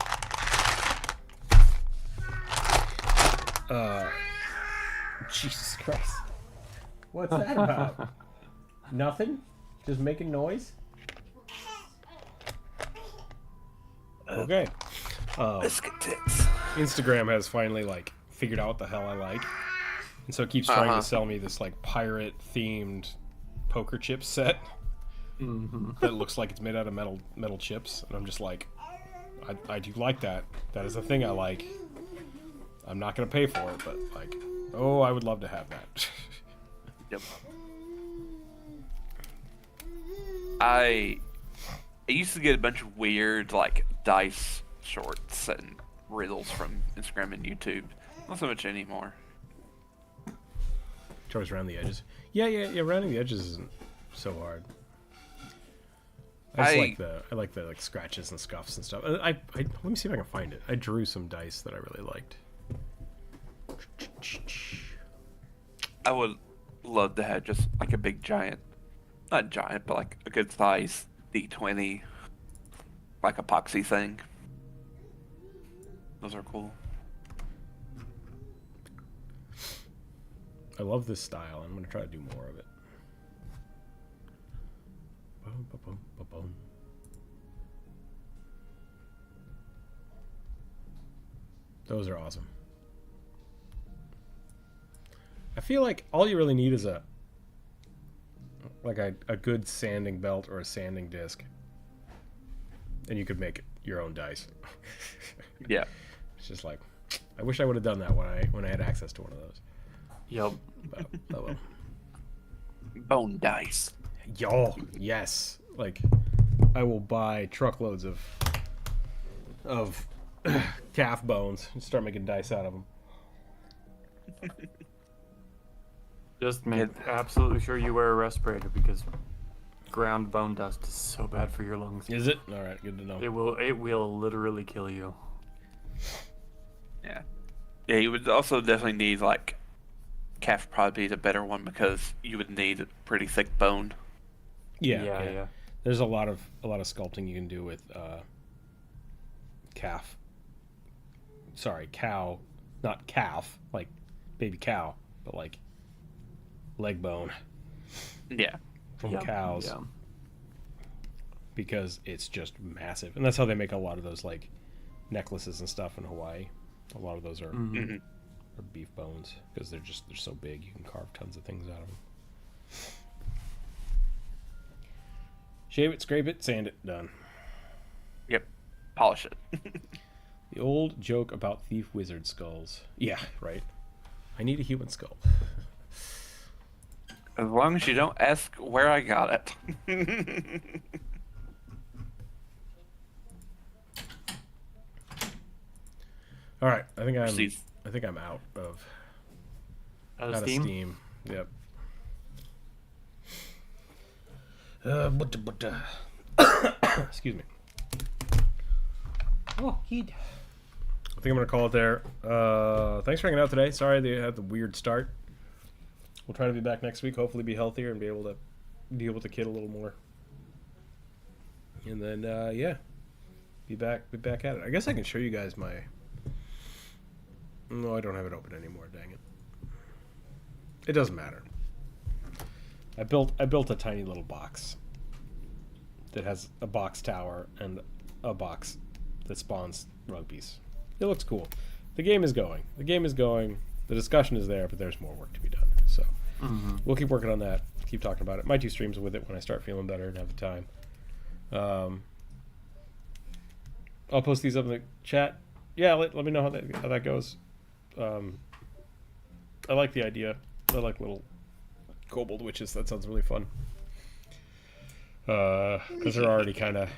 on. Jesus Christ. What's that about? Nothing? Just making noise? Okay. Biscuit tits. Instagram has finally like figured out what the hell I like, and so it keeps trying to sell me this like pirate themed poker chip set that looks like it's made out of metal chips, and I'm just like, I do like that. That is a thing I like. I'm not gonna pay for it, but like, oh, I would love to have that. Yep. I used to get a bunch of weird like dice shorts and riddles from Instagram and YouTube. Not so much anymore. Always around the edges. Yeah. Rounding the edges isn't so hard. I like the like scratches and scuffs and stuff. I let me see if I can find it. I drew some dice that I really liked. I would love to have just like a big giant, not giant, but like a good size D20, like epoxy thing. Those are cool. I love this style. I'm going to try to do more of it. Those are awesome. I feel like all you really need is a good sanding belt or a sanding disc, and you could make your own dice. Yeah. It's just like, I wish I would have done that when I had access to one of those. Yep. But, oh well. Bone dice. Yo, yes. Like, I will buy truckloads of calf bones and start making dice out of them. Just make absolutely sure you wear a respirator because ground bone dust is so bad for your lungs. Is it? All right, good to know. It will literally kill you. Yeah. Yeah, you would also definitely need like calf probably the better one because you would need a pretty thick bone. Yeah. There's a lot of sculpting you can do with cow, not calf, like baby cow, but like leg bone. Yeah. From cows. Yeah. Because it's just massive. And that's how they make a lot of those like necklaces and stuff in Hawaii. A lot of those are beef bones because they're so big you can carve tons of things out of them. Shave it, scrape it, sand it, done. Yep. Polish it. The old joke about thief wizard skulls. Yeah, right. I need a human skull. As long as you don't ask where I got it. All right, I think I'm out of Steam. Yep. Excuse me. Oh, kid. I think I'm gonna call it there. Thanks for hanging out today. Sorry they had the weird start. We'll try to be back next week. Hopefully, be healthier and be able to deal with the kid a little more. And then, be back at it. I guess I can show you guys my. No, I don't have it open anymore. Dang it. It doesn't matter. I built a tiny little box that has a box tower and a box that spawns rugbies. It looks cool. The game is going. The discussion is there, but there's more work to be done. So we'll keep working on that. Keep talking about it. Might do streams with it when I start feeling better and have the time. I'll post these up in the chat. Yeah, let me know how that goes. I like the idea. I like little kobold witches. That sounds really fun. Because they're already kind of.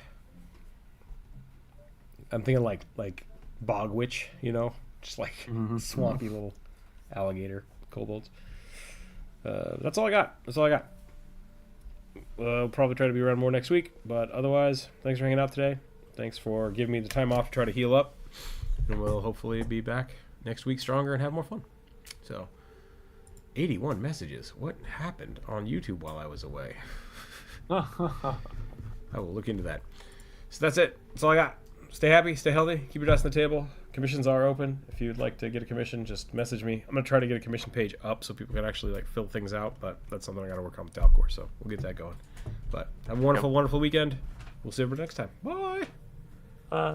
I'm thinking like bog witch, you know, just like swampy little alligator kobolds. That's all I got. I'll probably try to be around more next week, but otherwise, thanks for hanging out today. Thanks for giving me the time off to try to heal up, and we'll hopefully be back next week stronger and have more fun. So, 81 messages. What happened on YouTube while I was away? I will look into that. So that's it. That's all I got. Stay happy, stay healthy, keep your dust on the table. Commissions are open. If you'd like to get a commission, just message me. I'm gonna try to get a commission page up so people can actually like fill things out, but that's something I gotta work on with Dalcor, so we'll get that going. But have a wonderful, wonderful weekend. We'll see you next time. Bye. Bye.